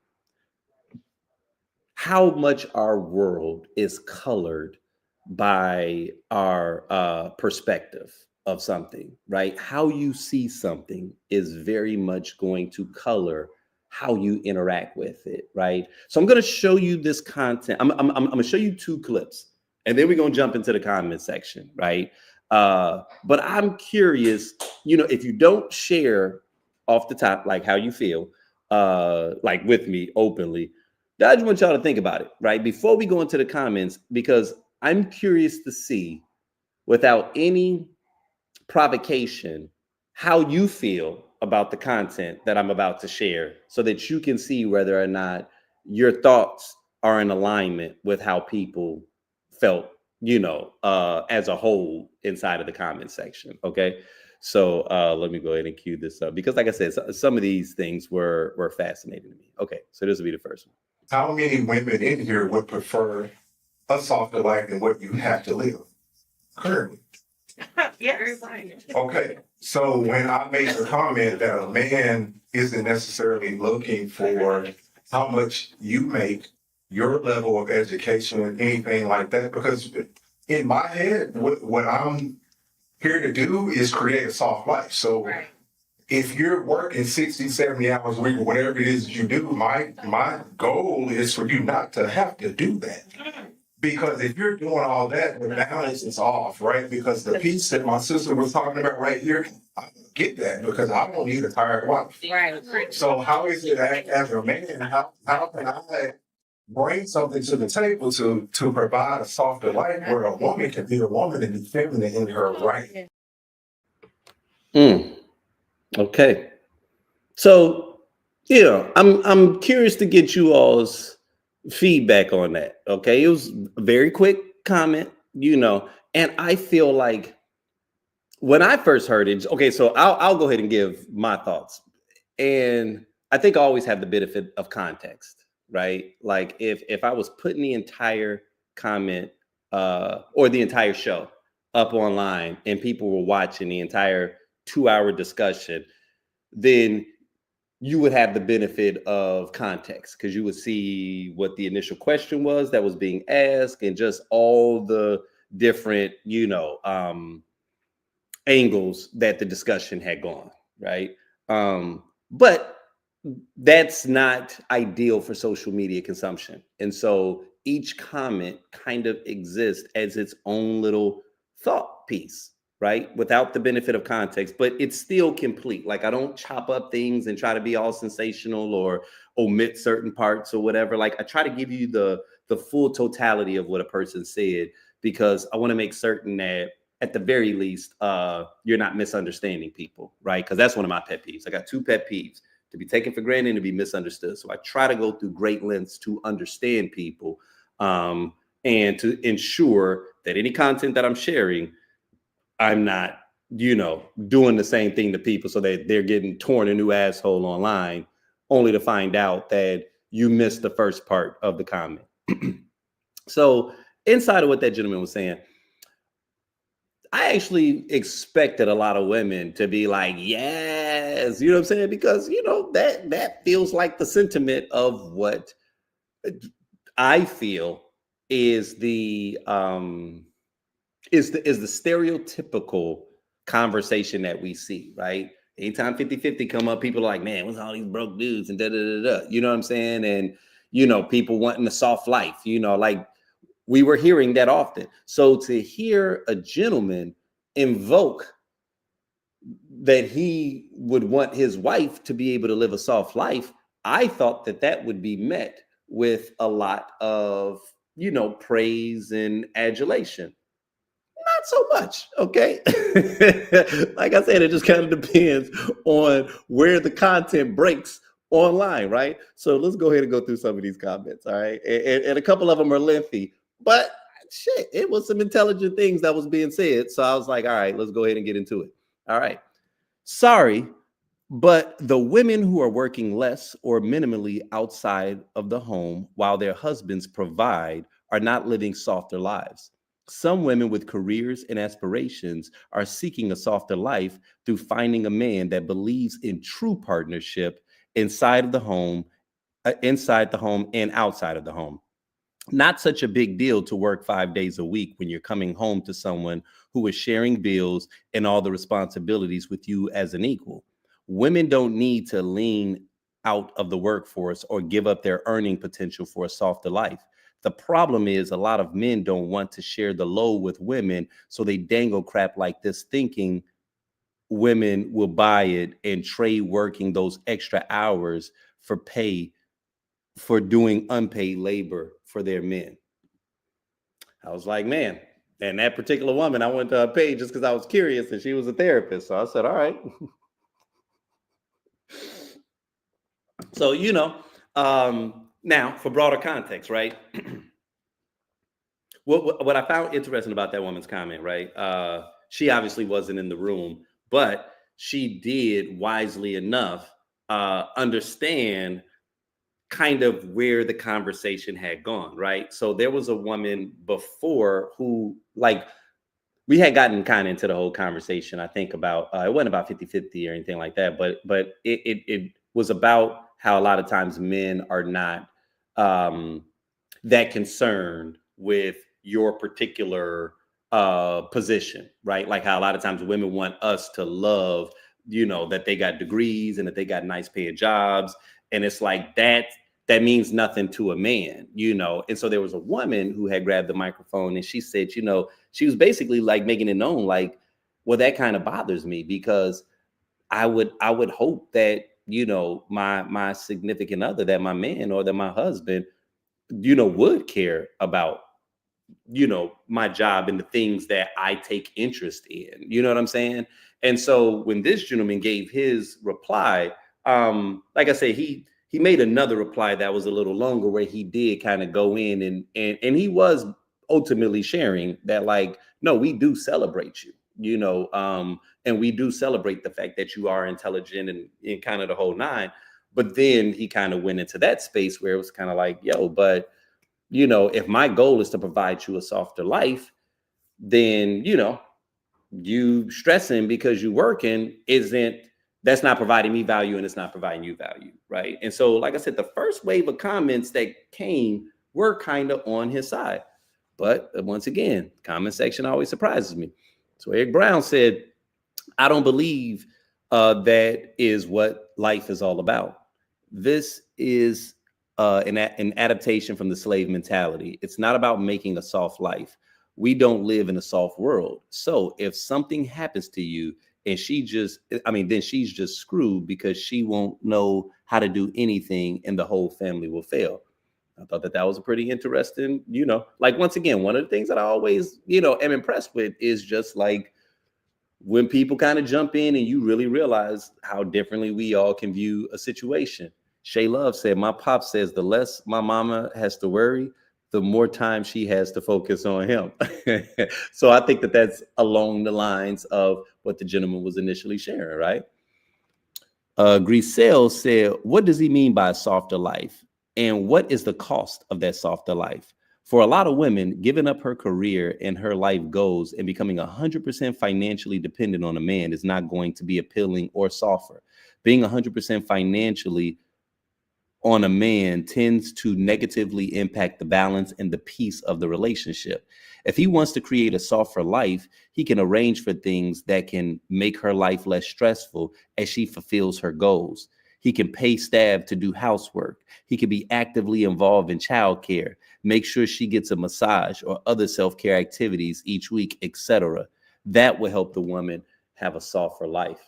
much our world is colored by our perspective of something, right? How you see something is very much going to color how you interact with it, right? So I'm going to show you this content. I'm going to show you two clips, and then we're going to jump into the comment section, right? But I'm curious, if you don't share off the top, like how you feel, like with me openly, I just want y'all to think about it, right? Before we go into the comments, because I'm curious to see, without any provocation, how you feel about the content that I'm about to share, so that you can see whether or not your thoughts are in alignment with how people felt, as a whole inside of the comment section. Okay. So let me go ahead and cue this up, because like I said, some of these things were fascinating to me. Okay. So this will be the first one. How many women in here would prefer a softer life than what you have to live currently? Yes. Okay, so when I made the comment that a man isn't necessarily looking for how much you make, your level of education, anything like that, because in my head, what I'm here to do is create a soft life. So Right. if you're working 60, 70 hours a week or whatever it is that you do, my goal is for you not to have to do that. Because if you're doing all that, the balance is off, right? Because the piece that my sister was talking about right here, I get that because I don't need a tired wife. Right. So how is it as a man, how can I bring something to the table to provide a softer life where a woman can be a woman and be feminine in her right? Okay. So, I'm curious to get you all's feedback on that. Okay. It was a very quick comment, and I feel like when I first heard it, okay, so I'll go ahead and give my thoughts. And I think I always have the benefit of context, right? Like if I was putting the entire comment or the entire show up online and people were watching the entire 2-hour discussion, then you would have the benefit of context, because you would see what the initial question was that was being asked and just all the different, angles that the discussion had gone, right? But that's not ideal for social media consumption. And so each comment kind of exists as its own little thought piece, right? Without the benefit of context, but it's still complete. Like I don't chop up things and try to be all sensational or omit certain parts or whatever. Like I try to give you the full totality of what a person said because I want to make certain that at the very least you're not misunderstanding people, right? Because that's one of my pet peeves. I got two pet peeves: to be taken for granted and to be misunderstood. So I try to go through great lengths to understand people, and to ensure that any content that I'm sharing, I'm not, doing the same thing to people so that they're getting torn a new asshole online, only to find out that you missed the first part of the comment. So inside of what that gentleman was saying, I actually expected a lot of women to be like, yes, you know what I'm saying? Because that feels like the sentiment of what I feel is the stereotypical conversation that we see, right? Anytime 50-50 come up, people are like, man, what's all these broke dudes and da da da da. You know what I'm saying? And people wanting a soft life, like we were hearing that often. So to hear a gentleman invoke that he would want his wife to be able to live a soft life, I thought that that would be met with a lot of, praise and adulation. Not so much, okay? Like I said, it just kind of depends on where the content breaks online, right? So let's go ahead and go through some of these comments, all right? And a couple of them are lengthy, but shit, it was some intelligent things that was being said. So I was like, all right, let's go ahead and get into it. All right. Sorry, but the women who are working less or minimally outside of the home while their husbands provide are not living softer lives. Some women with careers and aspirations are seeking a softer life through finding a man that believes in true partnership inside the home and outside of the home. Not such a big deal to work 5 days a week when you're coming home to someone who is sharing bills and all the responsibilities with you as an equal. Women don't need to lean out of the workforce or give up their earning potential for a softer life. The problem is a lot of men don't want to share the load with women, so they dangle crap like this thinking women will buy it and trade working those extra hours for pay for doing unpaid labor for their men. I was like, man. And that particular woman, I went to her page just because I was curious, and she was a therapist. So I said, all right. So, now for broader context, right? What I found interesting about that woman's comment, right? She obviously wasn't in the room, but she did wisely enough understand kind of where the conversation had gone, right? So there was a woman before who, like, we had gotten kind of into the whole conversation, I think, about it wasn't about 50-50 or anything like that, but it was about how a lot of times men are not that concerned with your particular position, right? Like how a lot of times women want us to love, that they got degrees and that they got nice paying jobs, and it's like that means nothing to a man, And so there was a woman who had grabbed the microphone and she said, she was basically like making it known, like, well, that kind of bothers me because I would hope that, my significant other, that my man or that my husband, would care about, my job and the things that I take interest in. You know what I'm saying? And so when this gentleman gave his reply, like I said, he made another reply that was a little longer where he did kind of go in and he was ultimately sharing that, like, no, we do celebrate you, and we do celebrate the fact that you are intelligent and kind of the whole nine. But then he kind of went into that space where it was kind of like, yo, but if my goal is to provide you a softer life, then, you stressing because you working that's not providing me value and it's not providing you value. Right. And so, like I said, the first wave of comments that came were kind of on his side. But once again, comment section always surprises me. So Eric Brown said, I don't believe that is what life is all about. This is an adaptation from the slave mentality. It's not about making a soft life. We don't live in a soft world. So if something happens to you and then she's just screwed because she won't know how to do anything and the whole family will fail. I thought that was a pretty interesting, like once again, one of the things that I always, am impressed with is just like when people kind of jump in and you really realize how differently we all can view a situation. Shay Love said, my pop says the less my mama has to worry, the more time she has to focus on him. So I think that that's along the lines of what the gentleman was initially sharing, right? Grisel said, what does he mean by a softer life? And what is the cost of that softer life? For a lot of women, giving up her career and her life goals and becoming 100% financially dependent on a man is not going to be appealing or softer. Being 100% financially on a man tends to negatively impact the balance and the peace of the relationship. If he wants to create a softer life, he can arrange for things that can make her life less stressful as she fulfills her goals. He can pay staff to do housework. He can be actively involved in childcare, make sure she gets a massage or other self-care activities each week, etc. That will help the woman have a softer life.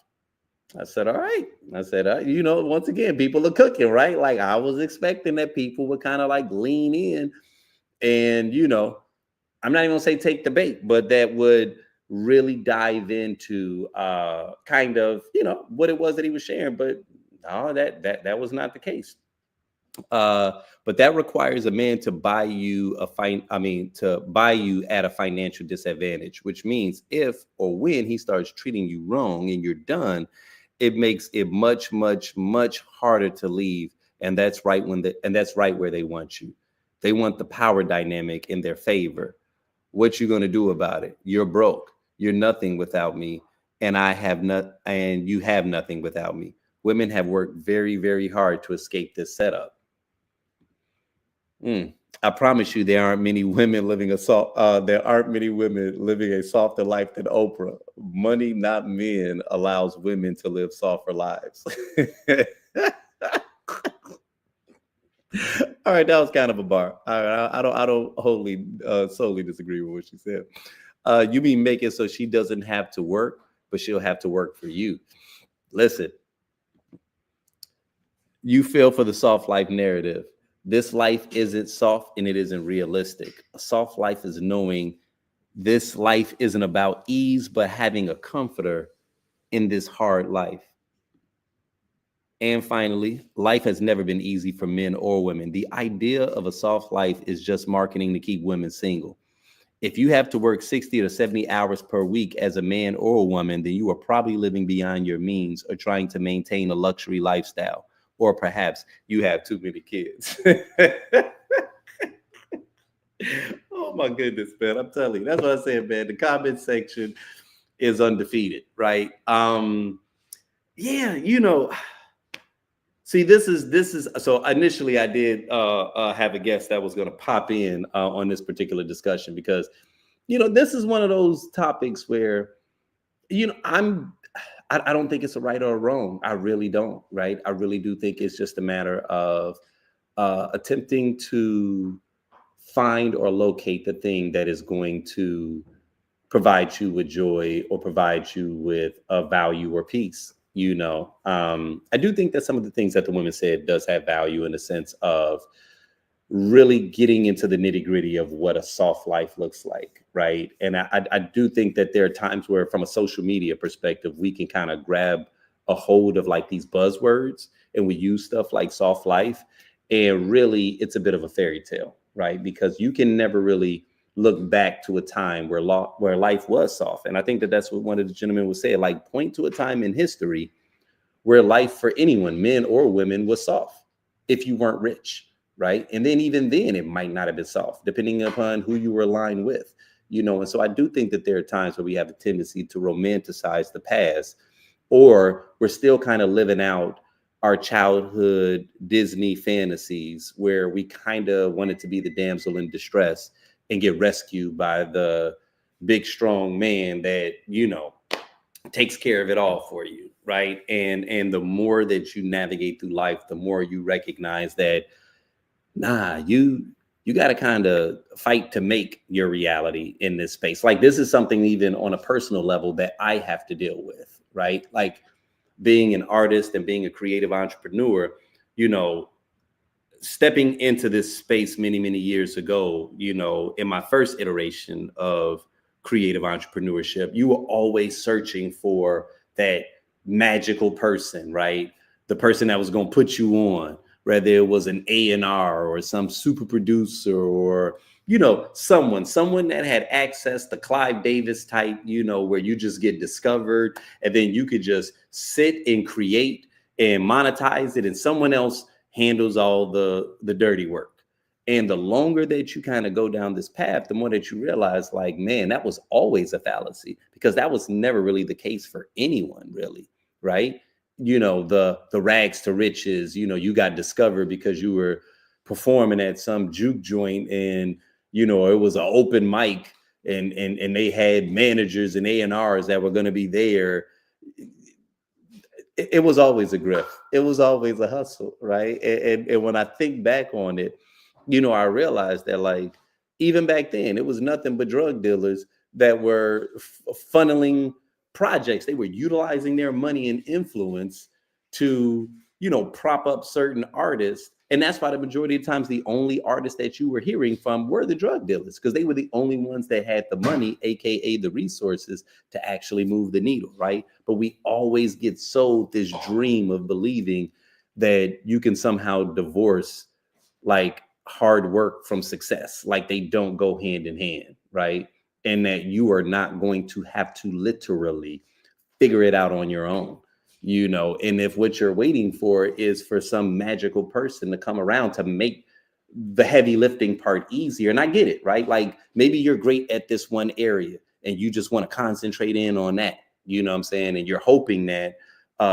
I said, all right. I said, once again, people are cooking, right? Like I was expecting that people would kind of like lean in and, I'm not even gonna say take the bait, but that would really dive into kind of, what it was that he was sharing. But no, that was not the case. But that requires a man to buy you to buy you at a financial disadvantage, which means if or when he starts treating you wrong and you're done, it makes it much, much, much harder to leave. And that's right that's right where they want you. They want the power dynamic in their favor. What you gonna do about it? You're broke. You're nothing without me, and you have nothing without me. Women have worked very, very hard to escape this setup. I promise you, there aren't many women living a softer life than Oprah. Money, not men, allows women to live softer lives. All right, that was kind of a bar. All right, I don't wholly solely disagree with what she said. You mean make it so she doesn't have to work, but she'll have to work for you. Listen, you feel for the soft life narrative. This life isn't soft and it isn't realistic. A soft life is knowing this life isn't about ease, but having a comforter in this hard life. And finally, life has never been easy for men or women. The idea of a soft life is just marketing to keep women single. If you have to work 60 to 70 hours per week as a man or a woman, then you are probably living beyond your means or trying to maintain a luxury lifestyle. Or perhaps you have too many kids. Oh my goodness, man. I'm telling you. That's what I said, man. The comment section is undefeated, right? Yeah, see, this is so initially I did have a guest that was going to pop in on this particular discussion because this is one of those topics where I don't think it's a right or a wrong. I really don't, right? I really do think it's just a matter of attempting to find or locate the thing that is going to provide you with joy or provide you with a value or peace. I do think that some of the things that the women said does have value in the sense of really getting into the nitty gritty of what a soft life looks like, right? And I do think that there are times where, from a social media perspective, we can kind of grab a hold of like these buzzwords and we use stuff like soft life, and really it's a bit of a fairy tale, right? Because you can never really look back to a time where life was soft. And I think that that's what one of the gentlemen was saying, like point to a time in history where life for anyone, men or women, was soft if you weren't rich, right? And then even then, it might not have been soft, depending upon who you were aligned with, And so I do think that there are times where we have a tendency to romanticize the past, or we're still kind of living out our childhood Disney fantasies where we kind of wanted to be the damsel in distress and get rescued by the big, strong man that, takes care of it all for you, right? And the more that you navigate through life, the more you recognize that nah, you got to kind of fight to make your reality in this space. Like this is something even on a personal level that I have to deal with, right? Like being an artist and being a creative entrepreneur, you know, stepping into this space many years ago, you know, in my first iteration of creative entrepreneurship, you were always searching for that magical person, right? The person that was going to put you on, whether it was an A&R or some super producer or, you know, someone that had access to Clive Davis type, you know, where you just get discovered and then you could just sit and create and monetize it, and someone else handles all the dirty work. And the longer that you kind of go down this path, the more that you realize, like, man, that was always a fallacy, because that was never really the case for anyone, really, right? You know, the rags to riches, you know, you got discovered because you were performing at some juke joint, and you know, it was an open mic, and they had managers and A&Rs that were going to be there. It was always a grift. It was always a hustle, right? And when I think back on it, you know, I realized that, like, even back then, it was nothing but drug dealers that were funneling projects. They were utilizing their money and influence to, you know, prop up certain artists. And that's why the majority of times the only artists that you were hearing from were the drug dealers, because they were the only ones that had the money, aka the resources, to actually move the needle, right? But we always get sold this dream of believing that you can somehow divorce like hard work from success, like they don't go hand in hand, right? And that you are not going to have to literally figure it out on your own, you know. And if what you're waiting for is for some magical person to come around to make the heavy lifting part easier, and I get it, right? Like maybe you're great at this one area and you just want to concentrate in on that, you know what I'm saying? And you're hoping that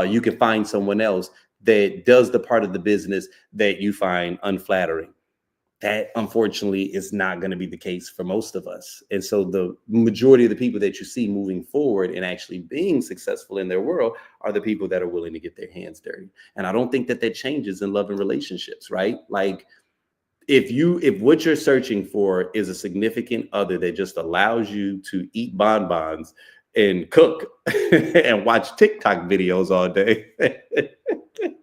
you can find someone else that does the part of the business that you find unflattering. That unfortunately is not going to be the case for most of us. And so the majority of the people that you see moving forward and actually being successful in their world are the people that are willing to get their hands dirty. And I don't think that that changes in love and relationships, right? Like if what you're searching for is a significant other that just allows you to eat bonbons and cook and watch TikTok videos all day,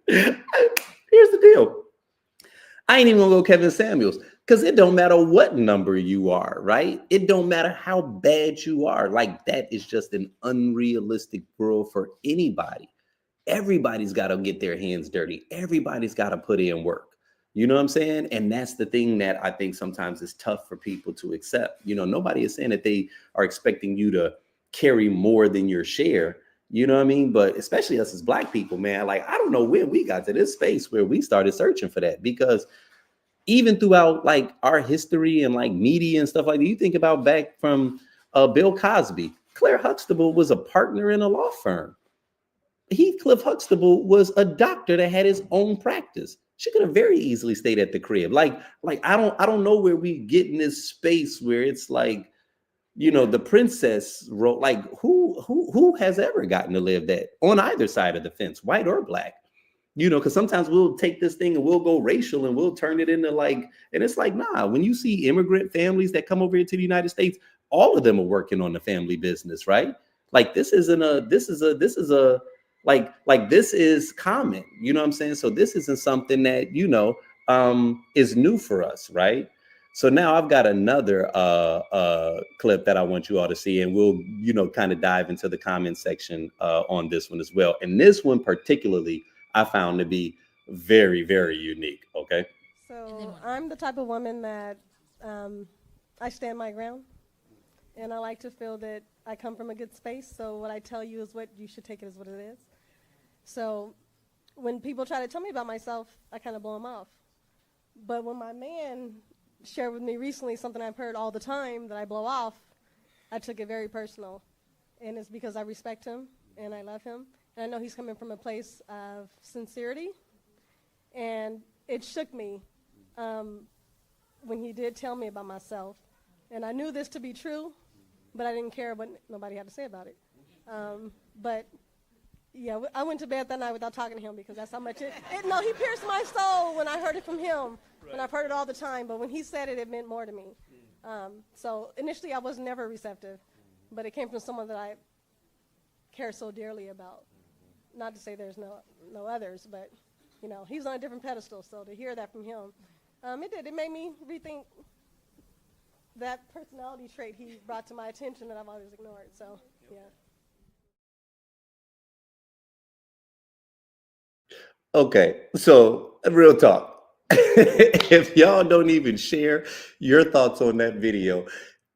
here's the deal. I ain't even gonna go Kevin Samuels, because it don't matter what number you are, right? It don't matter how bad you are. Like that is just an unrealistic world for anybody. Everybody's got to get their hands dirty. Everybody's got to put in work. You know what I'm saying? And that's the thing that I think sometimes is tough for people to accept. You know, nobody is saying that they are expecting you to carry more than your share. You know what I mean? But especially us as Black people, man, like I don't know when we got to this space where we started searching for that, because even throughout like our history and like media and stuff like that, you think about back from Bill Cosby, Claire Huxtable was a partner in a law firm. Heathcliff Huxtable was a doctor that had his own practice. She could have very easily stayed at the crib. Like I don't know where we get in this space where it's like, you know, the princess role. Like who has ever gotten to live that on either side of the fence, white or Black? You know, because sometimes we'll take this thing and we'll go racial and we'll turn it into like, and it's like, nah, when you see immigrant families that come over here to the United States, all of them are working on the family business, right? Like this is a like this is common, you know what I'm saying? So this isn't something that, you know, is new for us, right? So now I've got another clip that I want you all to see, and we'll, you know, kind of dive into the comment section on this one as well. And this one particularly I found to be very unique. Okay. So I'm the type of woman that I stand my ground, and I like to feel that I come from a good space. So what I tell you is what you should take it as what it is. So when people try to tell me about myself, I kind of blow them off. But when my man shared with me recently something I've heard all the time that I blow off, I took it very personal, and it's because I respect him and I love him, and I know he's coming from a place of sincerity, and it shook me when he did tell me about myself. And I knew this to be true, but I didn't care what nobody had to say about it. But yeah, I went to bed that night without talking to him because that's how much no, he pierced my soul when I heard it from him. Right. And I've heard it all the time, but when he said it, it meant more to me. So initially I was never receptive, but it came from someone that I care so dearly about. Not to say there's no others, but you know, he's on a different pedestal, so to hear that from him, it made me rethink that personality trait he brought to my attention that I've always ignored, so yeah. Okay, so real talk. If y'all don't even share your thoughts on that video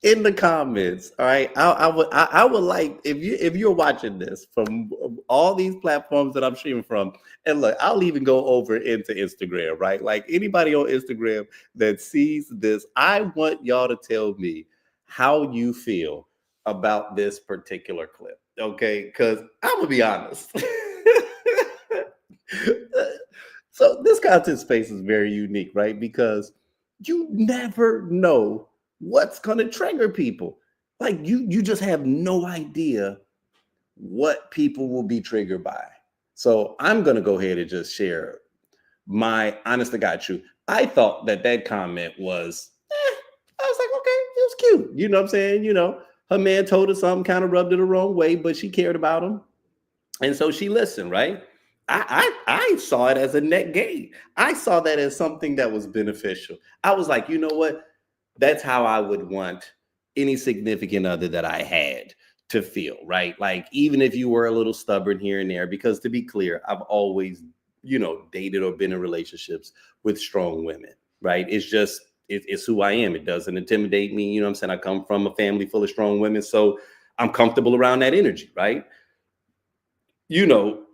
in the comments, all right, I would like if you're watching this from all these platforms that I'm streaming from, and look, I'll even go over into Instagram, right? Like anybody on Instagram that sees this, I want y'all to tell me how you feel about this particular clip, okay? Because I'm gonna be honest. So this content space is very unique, right? Because you never know what's going to trigger people. Like you just have no idea what people will be triggered by. So I'm going to go ahead and just share my honest to God truth. I thought that comment was, I was like, okay, it was cute. You know what I'm saying? You know, her man told her something, kind of rubbed her the wrong way, but she cared about him. And so she listened, right? I saw it as a net gain. I saw that as something that was beneficial. I was like, you know what? That's how I would want any significant other that I had to feel, right? Like, even if you were a little stubborn here and there, because to be clear, I've always, dated or been in relationships with strong women, right? It's who I am. It doesn't intimidate me. You know what I'm saying? I come from a family full of strong women. So I'm comfortable around that energy, right? You know,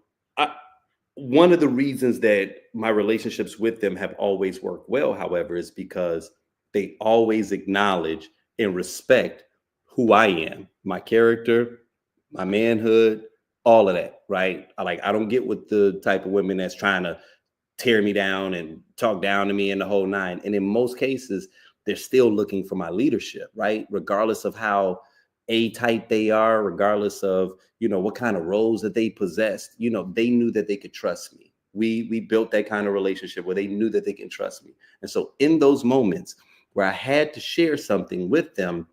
one of the reasons that my relationships with them have always worked well, however, is because they always acknowledge and respect who I am, my character, my manhood, all of that, right? I don't get with the type of women that's trying to tear me down and talk down to me in the whole nine. And in most cases, they're still looking for my leadership, right? Regardless of how A-type they are, regardless of, what kind of roles that they possessed, they knew that they could trust me. We built that kind of relationship where they knew that they can trust me. And so in those moments where I had to share something with them,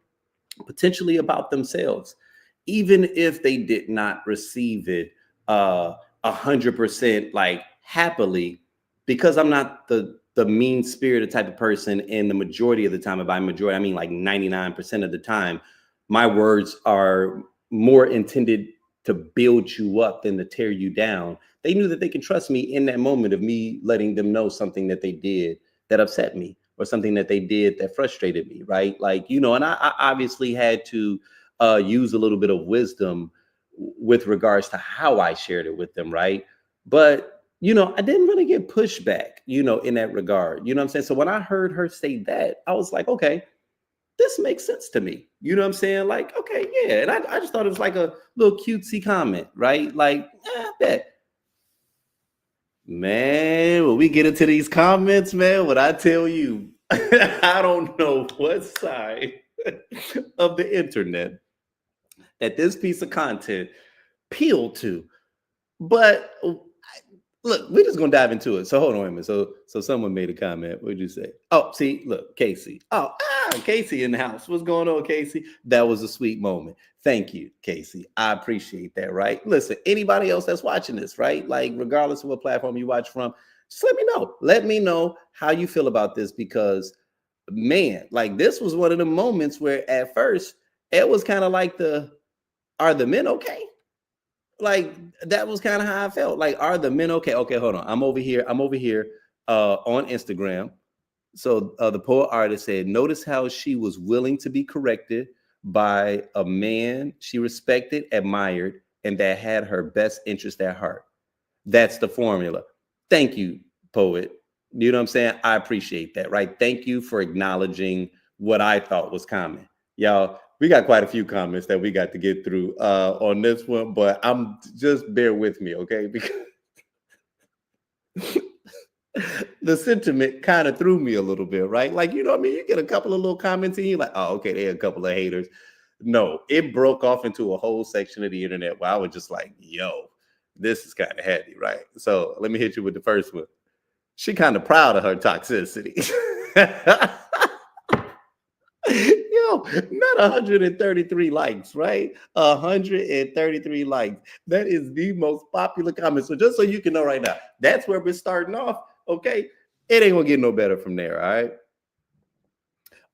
potentially about themselves, even if they did not receive it 100% like happily, because I'm not the mean spirited type of person. And the majority of the time, and by majority I mean like 99% of the time, my words are more intended to build you up than to tear you down. They knew that they could trust me in that moment of me letting them know something that they did that upset me, or something that they did that frustrated me, right? Like, and I obviously had to use a little bit of wisdom with regards to how I shared it with them, right? But, I didn't really get pushback, in that regard. You know what I'm saying? So when I heard her say that, I was like, okay, this makes sense to me. You know what I'm saying? Like, okay, yeah. And I just thought it was like a little cutesy comment, right? Like, I bet. Man, when we get into these comments, man, what I tell you, I don't know what side of the internet that this piece of content peeled to. But look, we're just gonna dive into it. So hold on a minute. So someone made a comment. What'd you say? Oh, see, look, Casey. Casey in the house. What's going on, Casey? That was a sweet moment. Thank you, Casey. I appreciate that, right? Listen, anybody else that's watching this, right? Like, regardless of what platform you watch from, just let me know. Let me know how you feel about this, because man, like, this was one of the moments where at first it was kind of like are the men okay? Like, that was kind of how I felt. Like, are the men okay? Okay, hold on. I'm over here on Instagram. So the poet artist said, notice how she was willing to be corrected by a man she respected, admired, and that had her best interest at heart. That's the formula. Thank you, poet. You know what I'm saying? I appreciate that, right? Thank you for acknowledging what I thought was common. Y'all, we got quite a few comments that we got to get through on this one, but I'm just bear with me, okay? Because the sentiment kind of threw me a little bit, right? Like, you know what I mean? You get a couple of little comments and you're like, oh, okay, they're a couple of haters. No, it broke off into a whole section of the internet where I was just like, yo, this is kind of heavy, right? So let me hit you with the first one. She kind of proud of her toxicity. Yo, not 133 likes, right? 133 likes. That is the most popular comment. So just so you can know right now, that's where we're starting off. Okay. It ain't gonna get no better from there. All right.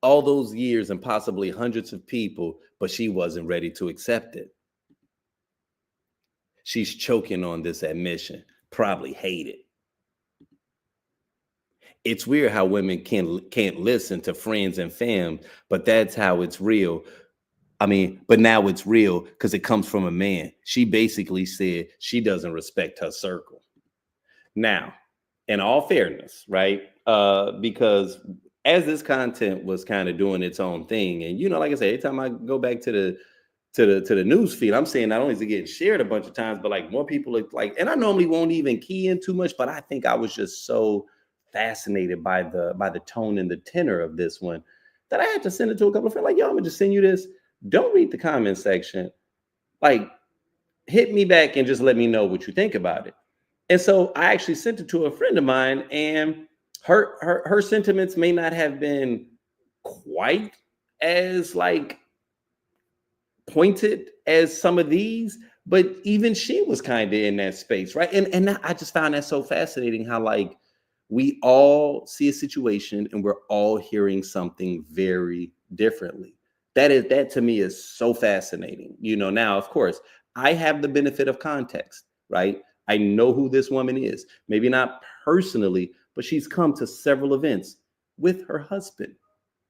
All those years and possibly hundreds of people, but she wasn't ready to accept it. She's choking on this admission, probably hate it. It's weird how women can't listen to friends and fam, but that's how it's real. I mean, but now it's real because it comes from a man. She basically said she doesn't respect her circle. Now, in all fairness, right? Because as this content was kind of doing its own thing, and like I said, every time I go back to the news feed, I'm saying not only is it getting shared a bunch of times, but like more people are like, and I normally won't even key in too much, but I think I was just so fascinated by the tone and the tenor of this one that I had to send it to a couple of friends. Like, yo, I'm gonna just send you this. Don't read the comment section. Like, hit me back and just let me know what you think about it. And so I actually sent it to a friend of mine, and her sentiments may not have been quite as like pointed as some of these, but even she was kind of in that space, right? And I just found that so fascinating how like we all see a situation and we're all hearing something very differently. That to me is so fascinating. Now, of course, I have the benefit of context, right? I know who this woman is. Maybe not personally, but she's come to several events with her husband,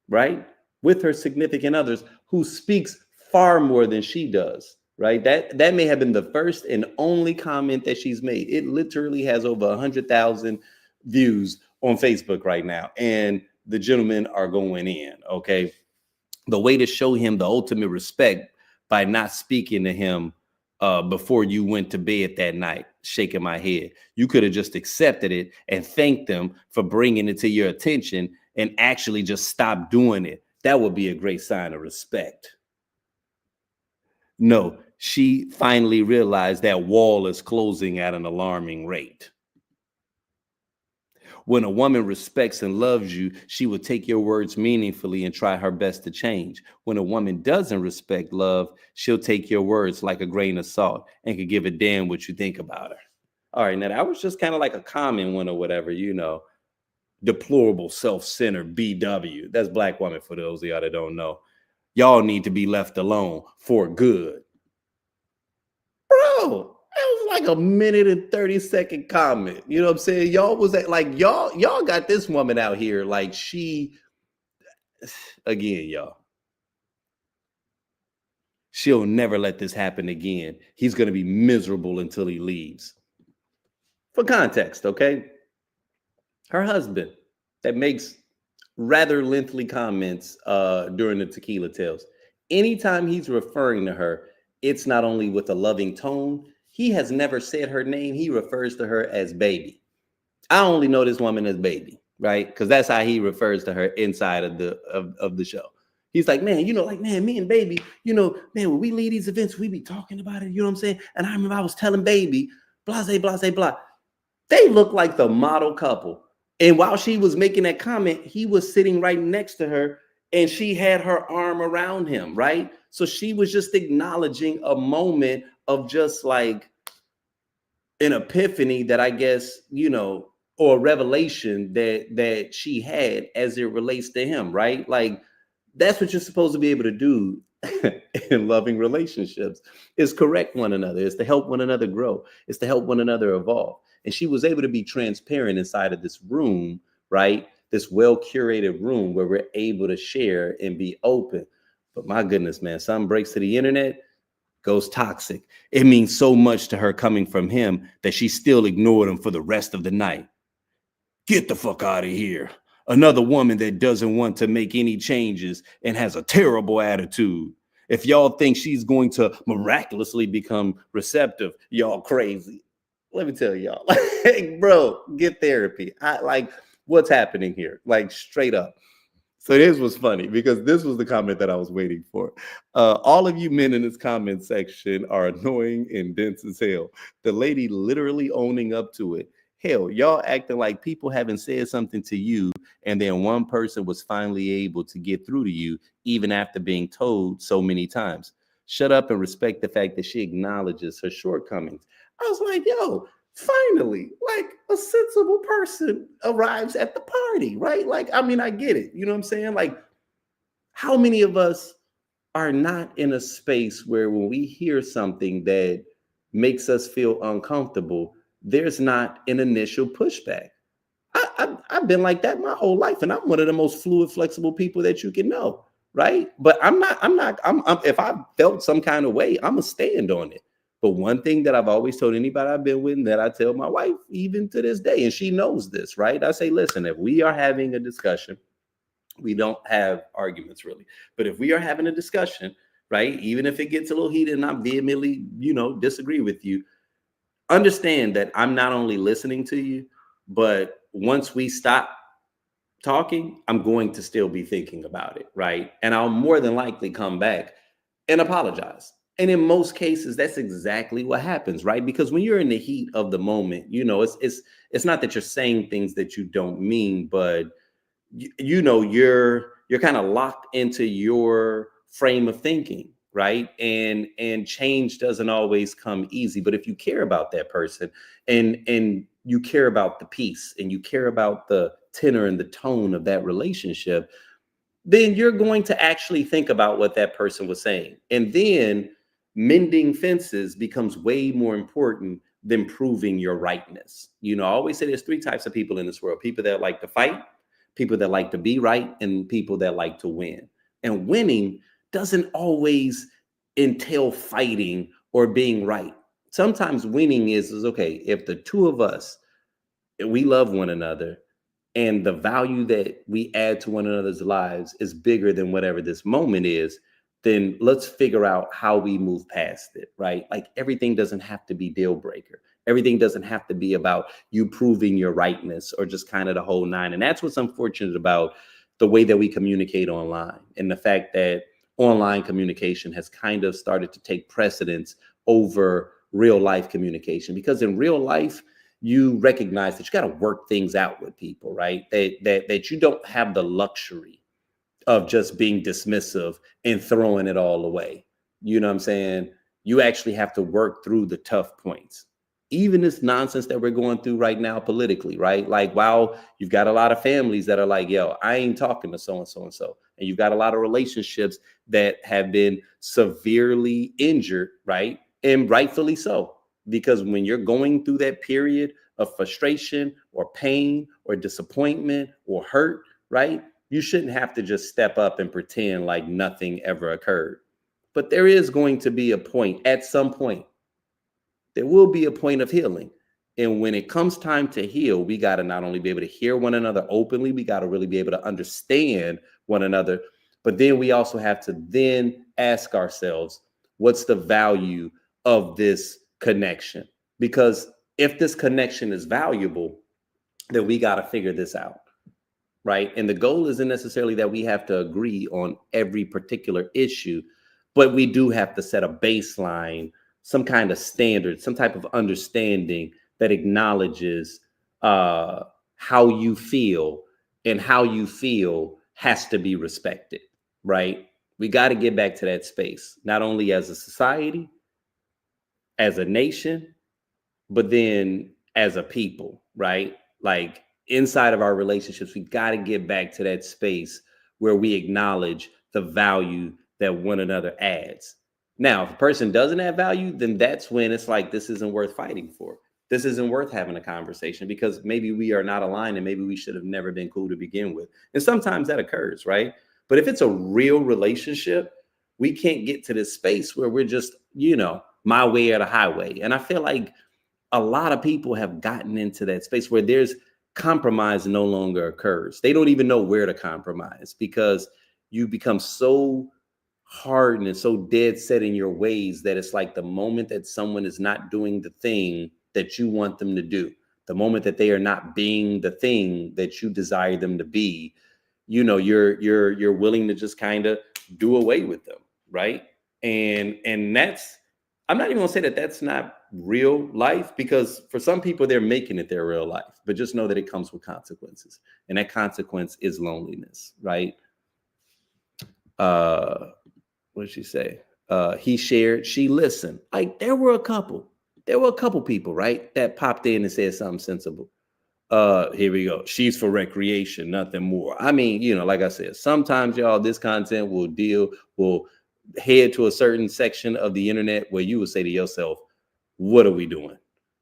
right? With her significant others, who speaks far more than she does, right? That may have been the first and only comment that she's made. It literally has over 100,000 views on Facebook right now, and the gentlemen are going in. Okay, the way to show him the ultimate respect by not speaking to him before you went to bed that night, shaking my head. You could have just accepted it and thanked them for bringing it to your attention and actually just stop doing it. That would be a great sign of respect. No, she finally realized that wall is closing at an alarming rate. When a woman respects and loves you, she will take your words meaningfully and try her best to change. When a woman doesn't respect love, she'll take your words like a grain of salt and could give a damn what you think about her. All right, now that was just kind of like a common one or whatever, deplorable, self-centered BW. That's black woman for those of y'all that don't know. Y'all need to be left alone for good. Bro, that was like a minute and 30-second comment. You know what I'm saying? Y'all was at like y'all got this woman out here like she again, y'all. She'll never let this happen again. He's going to be miserable until he leaves. For context, okay? Her husband that makes rather lengthy comments during the Tequila Tales. Anytime he's referring to her, it's not only with a loving tone. He has never said her name. He refers to her as baby. I only know this woman as baby, right? Because that's how he refers to her inside of the show. He's like, man, man, me and baby, man, when we leave these events, we be talking about it, you know what I'm saying? And I remember I was telling baby, blase, blase, blah. They look like the model couple. And while she was making that comment, he was sitting right next to her and she had her arm around him, right? So she was just acknowledging a moment of just like an epiphany that I guess, or a revelation that she had as it relates to him, right? Like that's what you're supposed to be able to do in loving relationships, is correct one another, is to help one another grow, is to help one another evolve. And she was able to be transparent inside of this room, right? This well-curated room where we're able to share and be open. But my goodness, man, something breaks to the internet, goes toxic. It means so much to her coming from him that she still ignored him for the rest of the night. Get the fuck out of here. Another woman that doesn't want to make any changes and has a terrible attitude. If y'all think she's going to miraculously become receptive, y'all crazy. Let me tell y'all, like, bro, get therapy. What's happening here? Like, straight up. So this was funny because this was the comment that I was waiting for. All of you men in this comment section are annoying and dense as hell. The lady literally owning up to it. Hell, y'all acting like people haven't said something to you, and then one person was finally able to get through to you, even after being told so many times. Shut up and respect the fact that she acknowledges her shortcomings. I was like, yo, finally, like a sensible person arrives at the party, right? Like, I mean, I get it. You know what I'm saying? Like, how many of us are not in a space where when we hear something that makes us feel uncomfortable, there's not an initial pushback? I've been like that my whole life, and I'm one of the most fluid, flexible people that you can know, right? But if I felt some kind of way, I'm gonna stand on it. But one thing that I've always told anybody I've been with, and that I tell my wife even to this day, and she knows this, right? I say, listen, if we are having a discussion, we don't have arguments really, but if we are having a discussion, right, even if it gets a little heated and I vehemently, disagree with you, understand that I'm not only listening to you, but once we stop talking, I'm going to still be thinking about it, right? And I'll more than likely come back and apologize. And in most cases, that's exactly what happens, right? Because when you're in the heat of the moment, it's not that you're saying things that you don't mean, but you're kind of locked into your frame of thinking, right? And change doesn't always come easy, but if you care about that person, and you care about the peace, and you care about the tenor and the tone of that relationship, then you're going to actually think about what that person was saying. And then mending fences becomes way more important than proving your rightness. I always say there's three types of people in this world: people that like to fight, people that like to be right, and people that like to win. And winning doesn't always entail fighting or being right. Sometimes winning is okay, if the two of us, we love one another, and the value that we add to one another's lives is bigger than whatever this moment is, then let's figure out how we move past it, right? Like, everything doesn't have to be deal breaker. Everything doesn't have to be about you proving your rightness or just kind of the whole nine. And that's what's unfortunate about the way that we communicate online, and the fact that online communication has kind of started to take precedence over real life communication. Because in real life, you recognize that you got to work things out with people, right? That you don't have the luxury of just being dismissive and throwing it all away. You know what I'm saying? You actually have to work through the tough points. Even this nonsense that we're going through right now politically, right? Like, wow, you've got a lot of families that are like, yo, I ain't talking to so and so and so. And you've got a lot of relationships that have been severely injured, right? And rightfully so. Because when you're going through that period of frustration or pain or disappointment or hurt, right, you shouldn't have to just step up and pretend like nothing ever occurred. But there is going to be a point, at some point, there will be a point of healing. And when it comes time to heal, we got to not only be able to hear one another openly, we got to really be able to understand one another. But then we also have to then ask ourselves, what's the value of this connection? Because if this connection is valuable, then we got to figure this out, right? And the goal isn't necessarily that we have to agree on every particular issue, but we do have to set a baseline, some kind of standard, some type of understanding that acknowledges how you feel, and how you feel has to be respected, right? We got to get back to that space, not only as a society, as a nation, but then as a people, right? Like, inside of our relationships, we got to get back to that space where we acknowledge the value that one another adds. Now, if a person doesn't add value, then that's when it's like, this isn't worth fighting for. This isn't worth having a conversation, because maybe we are not aligned, and maybe we should have never been cool to begin with. And sometimes that occurs, right? But if it's a real relationship, we can't get to this space where we're just, my way or the highway. And I feel like a lot of people have gotten into that space where there's compromise no longer occurs. They don't even know where to compromise, because you become so hardened and so dead set in your ways that it's like, the moment that someone is not doing the thing that you want them to do, the moment that they are not being the thing that you desire them to be, you're willing to just kind of do away with them, right? And that's, I'm not even gonna say that that's not real life, because for some people they're making it their real life, but just know that it comes with consequences, and that consequence is loneliness, right? What did she say? He shared, she listened. Like there were a couple people, right, that popped in and said something sensible. Here we go. She's for recreation, nothing more. I mean, like I said, sometimes y'all, this content will head to a certain section of the internet where you will say to yourself, what are we doing?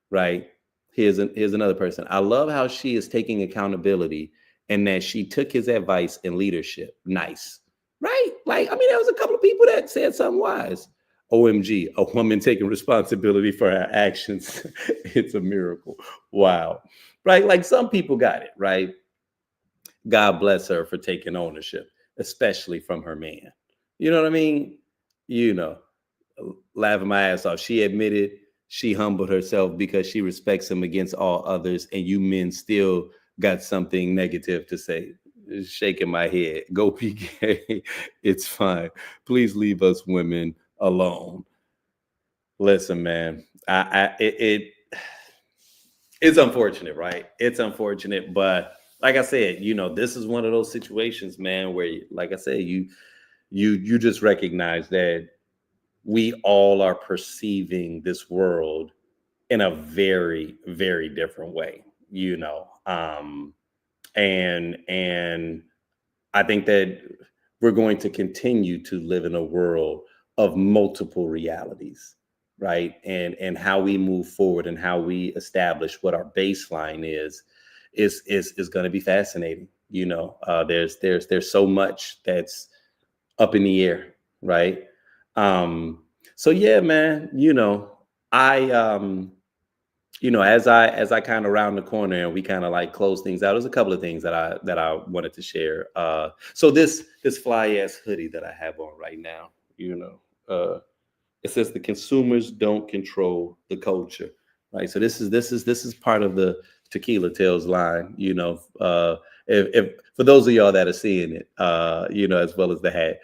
Right? Here's another person. I love how she is taking accountability and that she took his advice and leadership. Nice. Right? Like, I mean, there was a couple of people that said something wise. OMG, a woman taking responsibility for her actions. It's a miracle. Wow. Right? Like some people got it, right? God bless her for taking ownership, especially from her man. You know what I mean? You know, laughing my ass off. She admitted she humbled herself because she respects him against all others, and you men still got something negative to say. Shaking my head. Go be gay. It's fine. Please leave us women alone. Listen, man. It's unfortunate, right? It's unfortunate, but like I said, this is one of those situations, man, where, like I said, you just recognize that we all are perceiving this world in a very, very different way, and I think that we're going to continue to live in a world of multiple realities, right? And how we move forward and how we establish what our baseline is going to be fascinating. There's so much that's up in the air, right? So yeah, man, I as I kind of round the corner and we kind of like close things out, there's a couple of things that I wanted to share. So this fly ass hoodie that I have on right now, it says the consumers don't control the culture, right? So this is part of the Tequila Tales line, if for those of y'all that are seeing it, as well as the hat,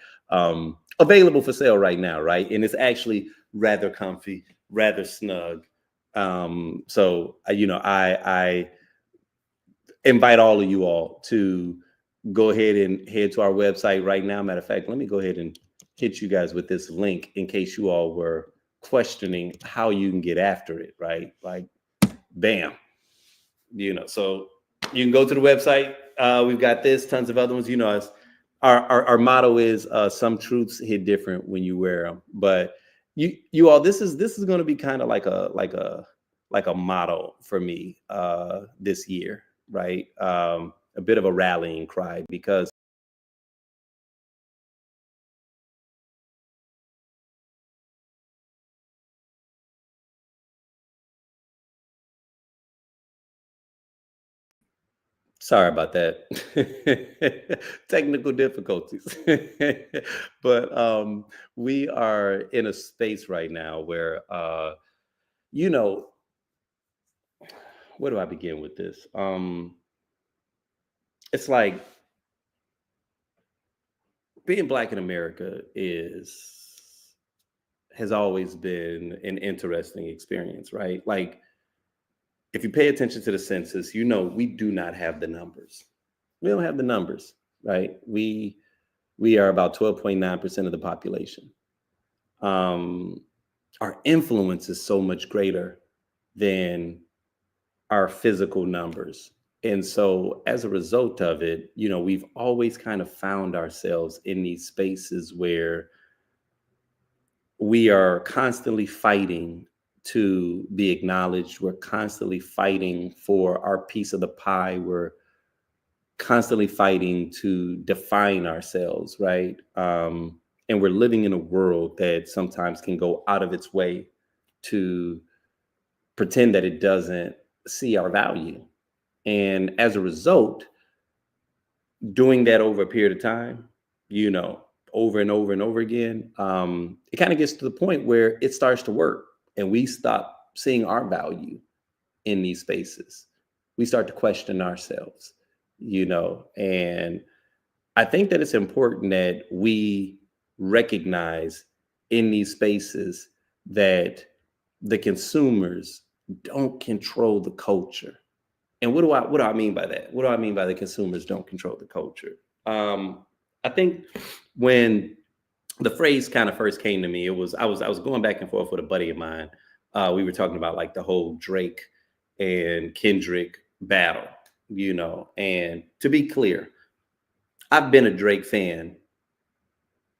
available for sale right now, right? And it's actually rather comfy, rather snug. So I invite all of you all to go ahead and head to our website right now. Matter of fact, let me go ahead and hit you guys with this link in case you all were questioning how you can get after it, right? Like, bam, so you can go to the website. We've got this, tons of other ones. Our motto is some truths hit different when you wear them, but you all, this is going to be kind of like a motto for me this year, right? A bit of a rallying cry, because sorry about that. Technical difficulties. But we are in a space right now where you know where do I begin with this? It's like being black in America is has always been an interesting experience, right? Like, if you pay attention to the census, we do not have the numbers. We don't have the numbers, right? We are about 12.9% of the population. Um, our influence is so much greater than our physical numbers. And so as a result of it, we've always kind of found ourselves in these spaces where we are constantly fighting to be acknowledged. We're constantly fighting for our piece of the pie. We're constantly fighting to define ourselves, right? And we're living in a world that sometimes can go out of its way to pretend that it doesn't see our value. And as a result, doing that over a period of time, you know, over and over and over again, it kind of gets to the point where it starts to work and we stop seeing our value in these spaces. We start to question ourselves, and I think that it's important that we recognize in these spaces that the consumers don't control the culture. And what do I mean by that? What do I mean by the consumers don't control the culture? I think when the phrase kind of first came to me, I was going back and forth with a buddy of mine. We were talking about like the whole Drake and Kendrick battle, And to be clear, I've been a Drake fan,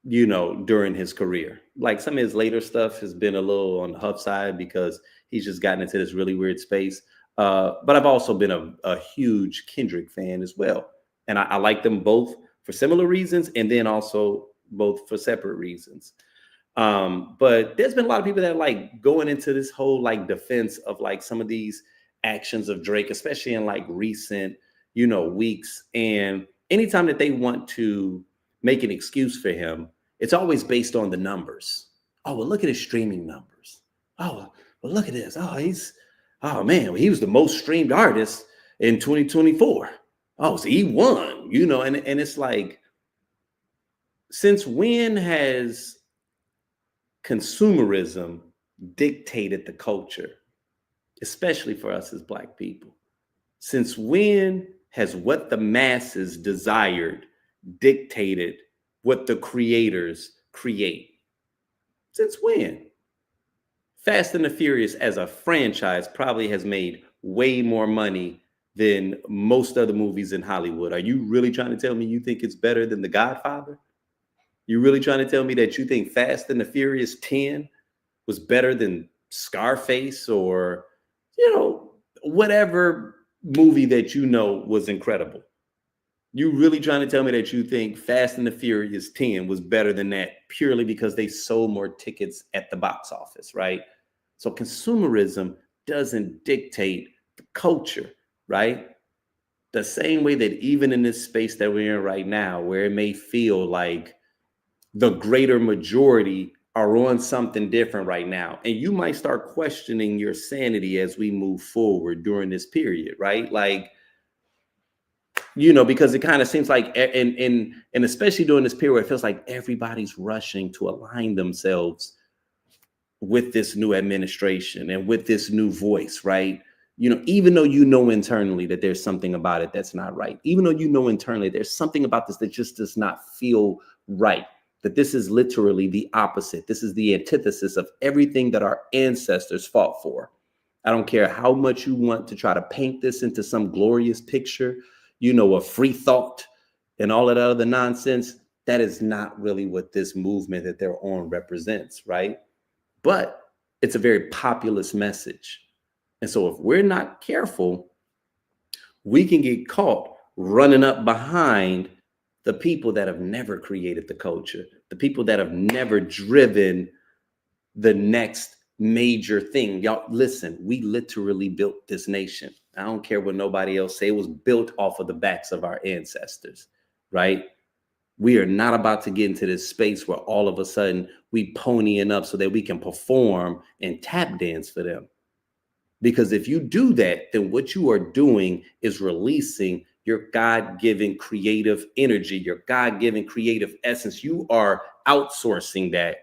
during his career. Like some of his later stuff has been a little on the huff side because he's just gotten into this really weird space. But I've also been a huge Kendrick fan as well. And I like them both for similar reasons and then also both for separate reasons. But there's been a lot of people that are like going into this whole like defense of like some of these actions of Drake, especially in like recent, weeks. And anytime that they want to make an excuse for him, it's always based on the numbers. Oh, well, look at his streaming numbers. Oh, well, look at this. Oh man, he was the most streamed artist in 2024. Oh, so he won, and it's like, since when has consumerism dictated the culture, especially for us as Black people? Since when has what the masses desired dictated what the creators create? Since when? Fast and the Furious as a franchise probably has made way more money than most other movies in Hollywood. Are you really trying to tell me you think it's better than The Godfather? You really trying to tell me that you think Fast and the Furious 10 was better than Scarface or, whatever movie that was incredible? You really trying to tell me that you think Fast and the Furious 10 was better than that purely because they sold more tickets at the box office, right? So consumerism doesn't dictate the culture, right? The same way that even in this space that we're in right now, where it may feel like the greater majority are on something different right now. And you might start questioning your sanity as we move forward during this period, right? Like, because it kind of seems like, and especially during this period, it feels like everybody's rushing to align themselves with this new administration and with this new voice, right? Even though internally that there's something about it that's not right, even though internally there's something about this that just does not feel right, that this is literally the opposite. This is the antithesis of everything that our ancestors fought for. I don't care how much you want to try to paint this into some glorious picture, a free thought and all of that other nonsense. That is not really what this movement that they're on represents, right? But it's a very populist message. And so if we're not careful, we can get caught running up behind the people that have never created the culture, the people that have never driven the next major thing. Y'all, listen, we literally built this nation. I don't care what nobody else say. It was built off of the backs of our ancestors, right? We are not about to get into this space where all of a sudden we ponying up so that we can perform and tap dance for them. Because if you do that, then what you are doing is releasing your God-given creative energy, your God-given creative essence. You are outsourcing that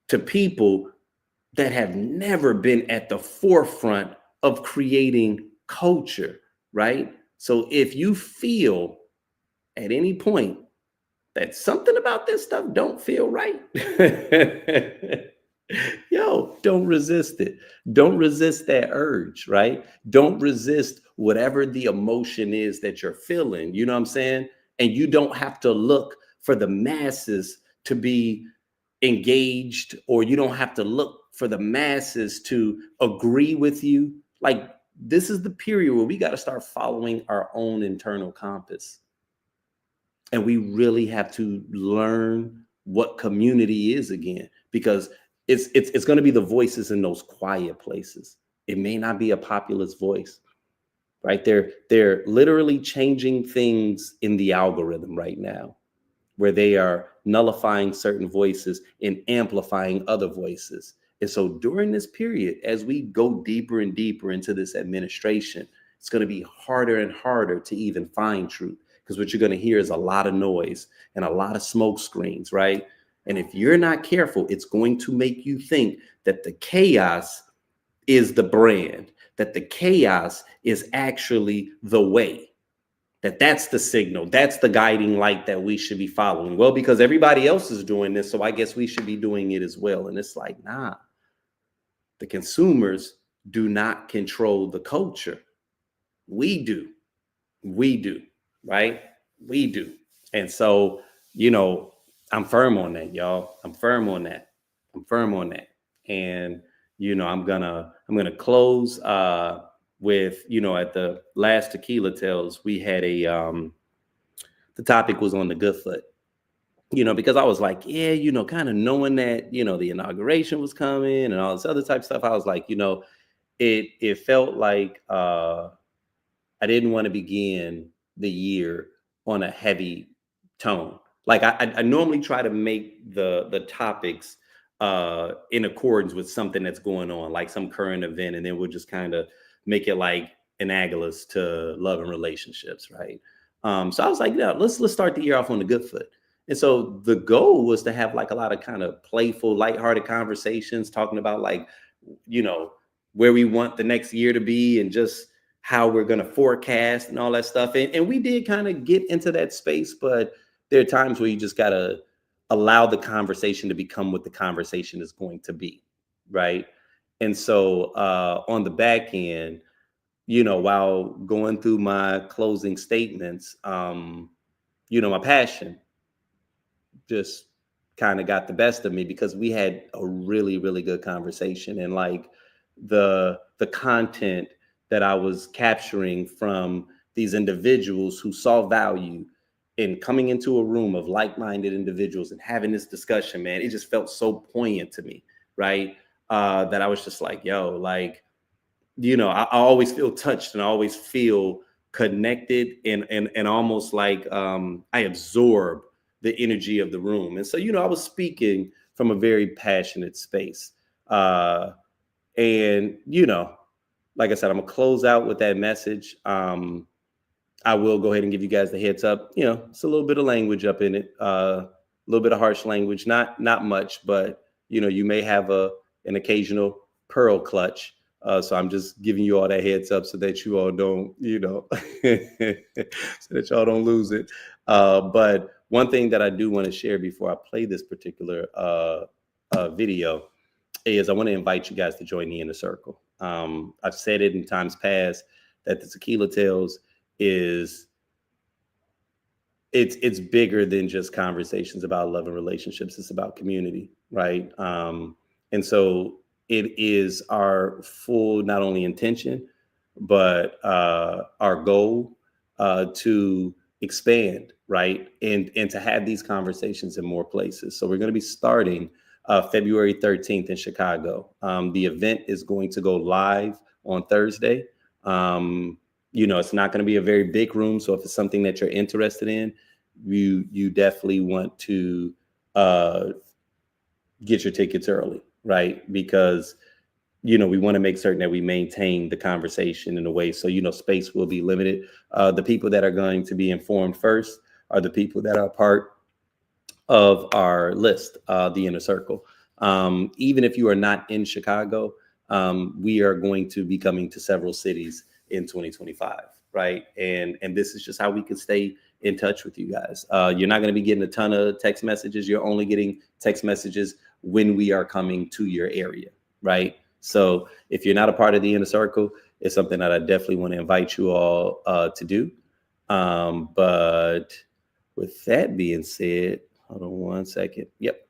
to people that have never been at the forefront of creating culture, right? So if you feel at any point that something about this stuff don't feel right, don't resist it. Don't resist that urge, right? Don't resist whatever the emotion is that you're feeling. You know what I'm saying? And you don't have to look for the masses to be engaged, or you don't have to look for the masses to agree with you. Like, this is the period where we got to start following our own internal compass. And we really have to learn what community is again, because it's going to be the voices in those quiet places. It may not be a populist voice, right? They're literally changing things in the algorithm right now, where they are nullifying certain voices and amplifying other voices. And so during this period, as we go deeper and deeper into this administration, it's going to be harder and harder to even find truth, because what you're going to hear is a lot of noise and a lot of smoke screens, right? And if you're not careful, it's going to make you think that the chaos is the brand, that the chaos is actually the way, that's the signal, that's the guiding light that we should be following. Well, because everybody else is doing this, so I guess we should be doing it as well. And it's like, nah, the consumers do not control the culture. We do. We do, right? We do. And so, I'm firm on that, y'all. I'm firm on that. I'm firm on that. And, I'm gonna close with, at the last Tequila Tales, we had the topic was on the good foot, because I was like, yeah, kind of knowing that, the inauguration was coming and all this other type of stuff. I was like, it felt like I didn't want to begin the year on a heavy tone. Like I normally try to make the topics in accordance with something that's going on, like some current event, and then we'll just kind of make it like analogous to love and relationships, right? So I was like, yeah, let's start the year off on the good foot. And so the goal was to have like a lot of kind of playful, lighthearted conversations, talking about like, where we want the next year to be and just how we're going to forecast and all that stuff. And we did kind of get into that space, but there are times where you just got to allow the conversation to become what the conversation is going to be. Right. And so on the back end, while going through my closing statements, my passion just kind of got the best of me because we had a really, really good conversation. And like the content that I was capturing from these individuals who saw value in coming into a room of like-minded individuals and having this discussion, man, it just felt so poignant to me, right? That I was just like, yo, like, I always feel touched and I always feel connected and almost like I absorb the energy of the room. And so, I was speaking from a very passionate space. And, like I said, I'm gonna close out with that message. I will go ahead and give you guys the heads up. It's a little bit of language up in it, a little bit of harsh language, not much, but you may have an occasional pearl clutch. So I'm just giving you all that heads up so that you all don't, so that y'all don't lose it. But one thing that I do want to share before I play this particular video is I want to invite you guys to join the inner circle. I've said it in times past that the Tequila Tales is it's bigger than just conversations about love and relationships. It's about community, right? And so it is our full not only intention but our goal to expand, right, and to have these conversations in more places. So we're going to be starting February 13th in Chicago. The event is going to go live on Thursday. It's not going to be a very big room. So if it's something that you're interested in, you definitely want to get your tickets early, right? Because, we want to make certain that we maintain the conversation in a way. So, space will be limited. The people that are going to be informed first are the people that are part of our list, the inner circle. Even if you are not in Chicago, we are going to be coming to several cities in 2025, right? And this is just how we can stay in touch with you guys. You're not going to be getting a ton of text messages. You're only getting text messages when we are coming to your area, right? So if you're not a part of the inner circle, it's something that I definitely want to invite you all to do. But with that being said, hold on one second. Yep.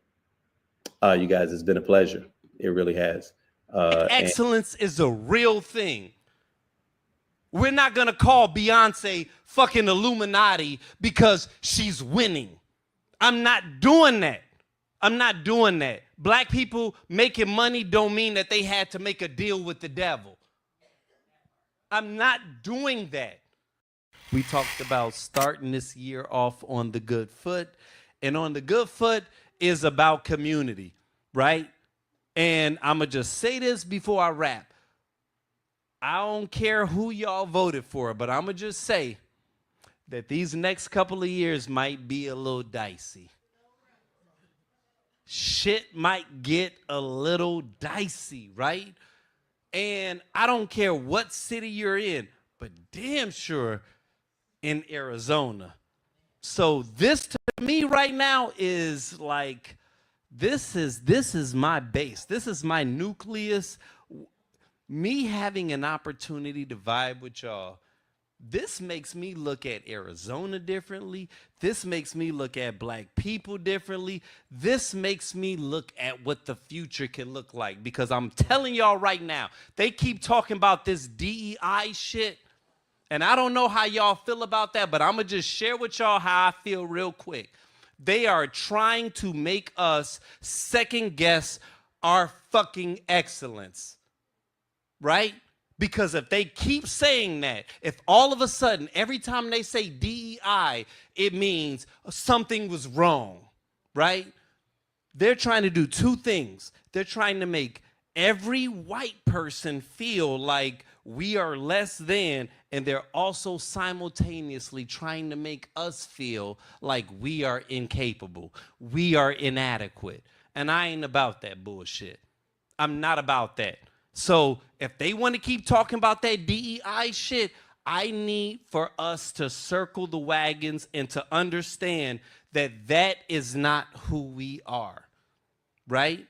You guys, it's been a pleasure. It really has. Excellence is a real thing. We're not going to call Beyonce fucking Illuminati because she's winning. I'm not doing that. I'm not doing that. Black people making money don't mean that they had to make a deal with the devil. I'm not doing that. We talked about starting this year off on the good foot. And on the good foot is about community, right? And I'm going to just say this before I wrap. I don't care who y'all voted for, but I'm going to just say that these next couple of years might be a little dicey. Shit might get a little dicey, right? And I don't care what city you're in, but damn sure in Arizona. So this to me right now is like, this is my base. This is my nucleus. Me having an opportunity to vibe with y'all, this makes me look at Arizona differently. This makes me look at black people differently. This makes me look at what the future can look like. Because I'm telling y'all right now, they keep talking about this DEI shit. And I don't know how y'all feel about that, but I'm going to just share with y'all how I feel real quick. They are trying to make us second guess our fucking excellence. Right? Because if they keep saying that, if all of a sudden, every time they say DEI, it means something was wrong, right? They're trying to do two things. They're trying to make every white person feel like we are less than, and they're also simultaneously trying to make us feel like we are incapable, we are inadequate. And I ain't about that bullshit. I'm not about that. So if they want to keep talking about that DEI shit, I need for us to circle the wagons and to understand that that is not who we are, right?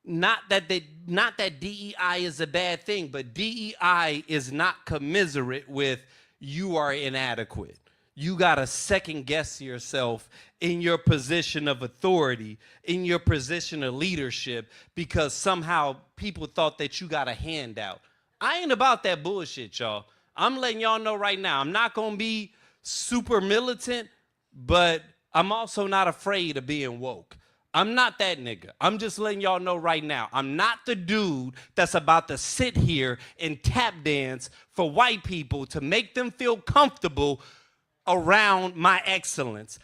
Not that DEI is a bad thing, but DEI is not commiserate with you are inadequate. You got to second guess yourself in your position of authority, in your position of leadership, because somehow people thought that you got a handout. I ain't about that bullshit, y'all. I'm letting y'all know right now. I'm not going to be super militant, but I'm also not afraid of being woke. I'm not that nigga. I'm just letting y'all know right now. I'm not the dude that's about to sit here and tap dance for white people to make them feel comfortable around my excellence.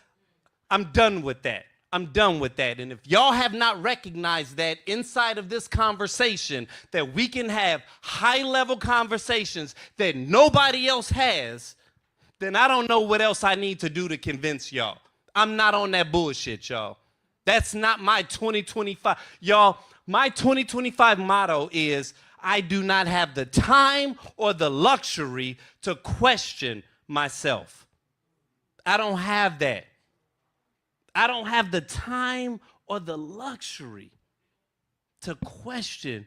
I'm done with that. I'm done with that. And if y'all have not recognized that inside of this conversation, that we can have high-level conversations that nobody else has, then I don't know what else I need to do to convince y'all. I'm not on that bullshit, y'all. That's not my 2025. Y'all, my 2025 motto is, I do not have the time or the luxury to question myself. I don't have that. I don't have the time or the luxury to question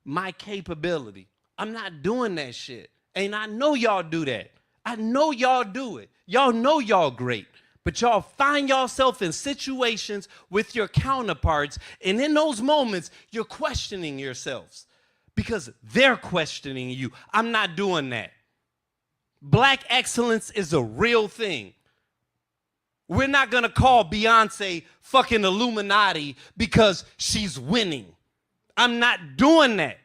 my capability. I'm not doing that shit. And I know y'all do that. I know y'all do it. Y'all know y'all great. But y'all find yourself in situations with your counterparts, and in those moments, you're questioning yourselves because they're questioning you. I'm not doing that. Black excellence is a real thing. We're not going to call Beyonce fucking Illuminati because she's winning. I'm not doing that.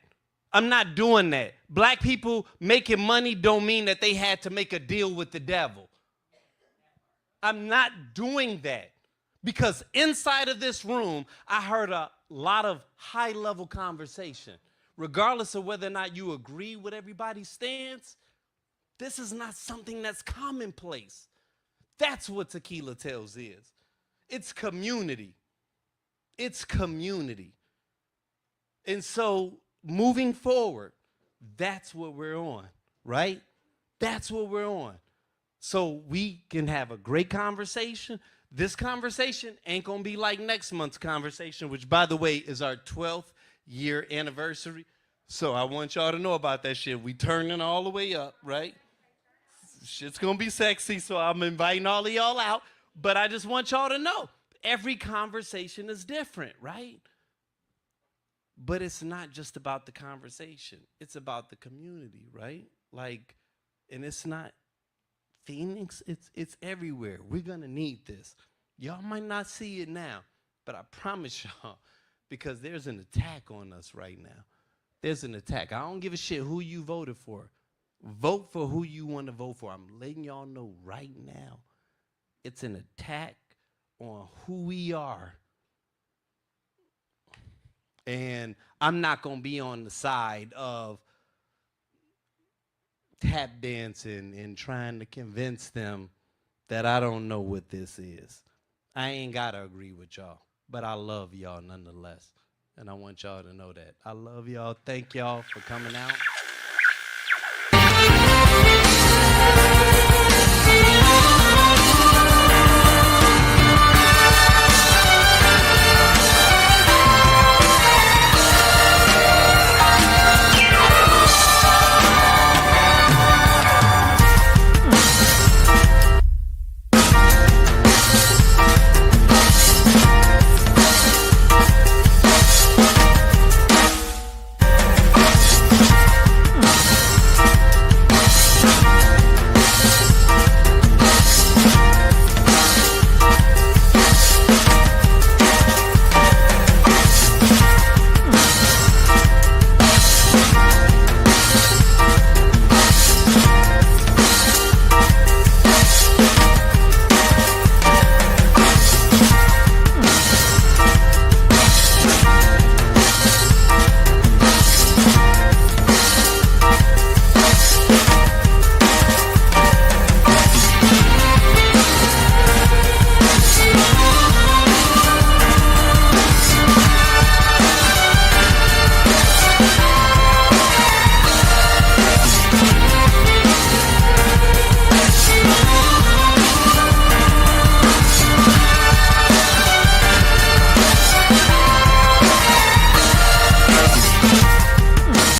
I'm not doing that. Black people making money don't mean that they had to make a deal with the devil. I'm not doing that because inside of this room, I heard a lot of high-level conversation. Regardless of whether or not you agree with everybody's stance, this is not something that's commonplace. That's what Tequila Tales is. It's community. It's community. And so moving forward, that's what we're on, right? That's what we're on. So we can have a great conversation. This conversation ain't going to be like next month's conversation, which, by the way, is our 12th year anniversary. So I want y'all to know about that shit. We turning all the way up, right? Shit's going to be sexy, so I'm inviting all of y'all out. But I just want y'all to know, every conversation is different, right? But it's not just about the conversation. It's about the community, right? Like, and it's not Phoenix, it's everywhere. We're going to need this. Y'all might not see it now, but I promise y'all, because there's an attack on us right now. There's an attack. I don't give a shit who you voted for. Vote for who you want to vote for. I'm letting y'all know right now. It's an attack on who we are. And I'm not going to be on the side of tap dancing and trying to convince them that I don't know what this is. I ain't gotta agree with y'all, but I love y'all nonetheless. And I want y'all to know that. I love y'all. Thank y'all for coming out.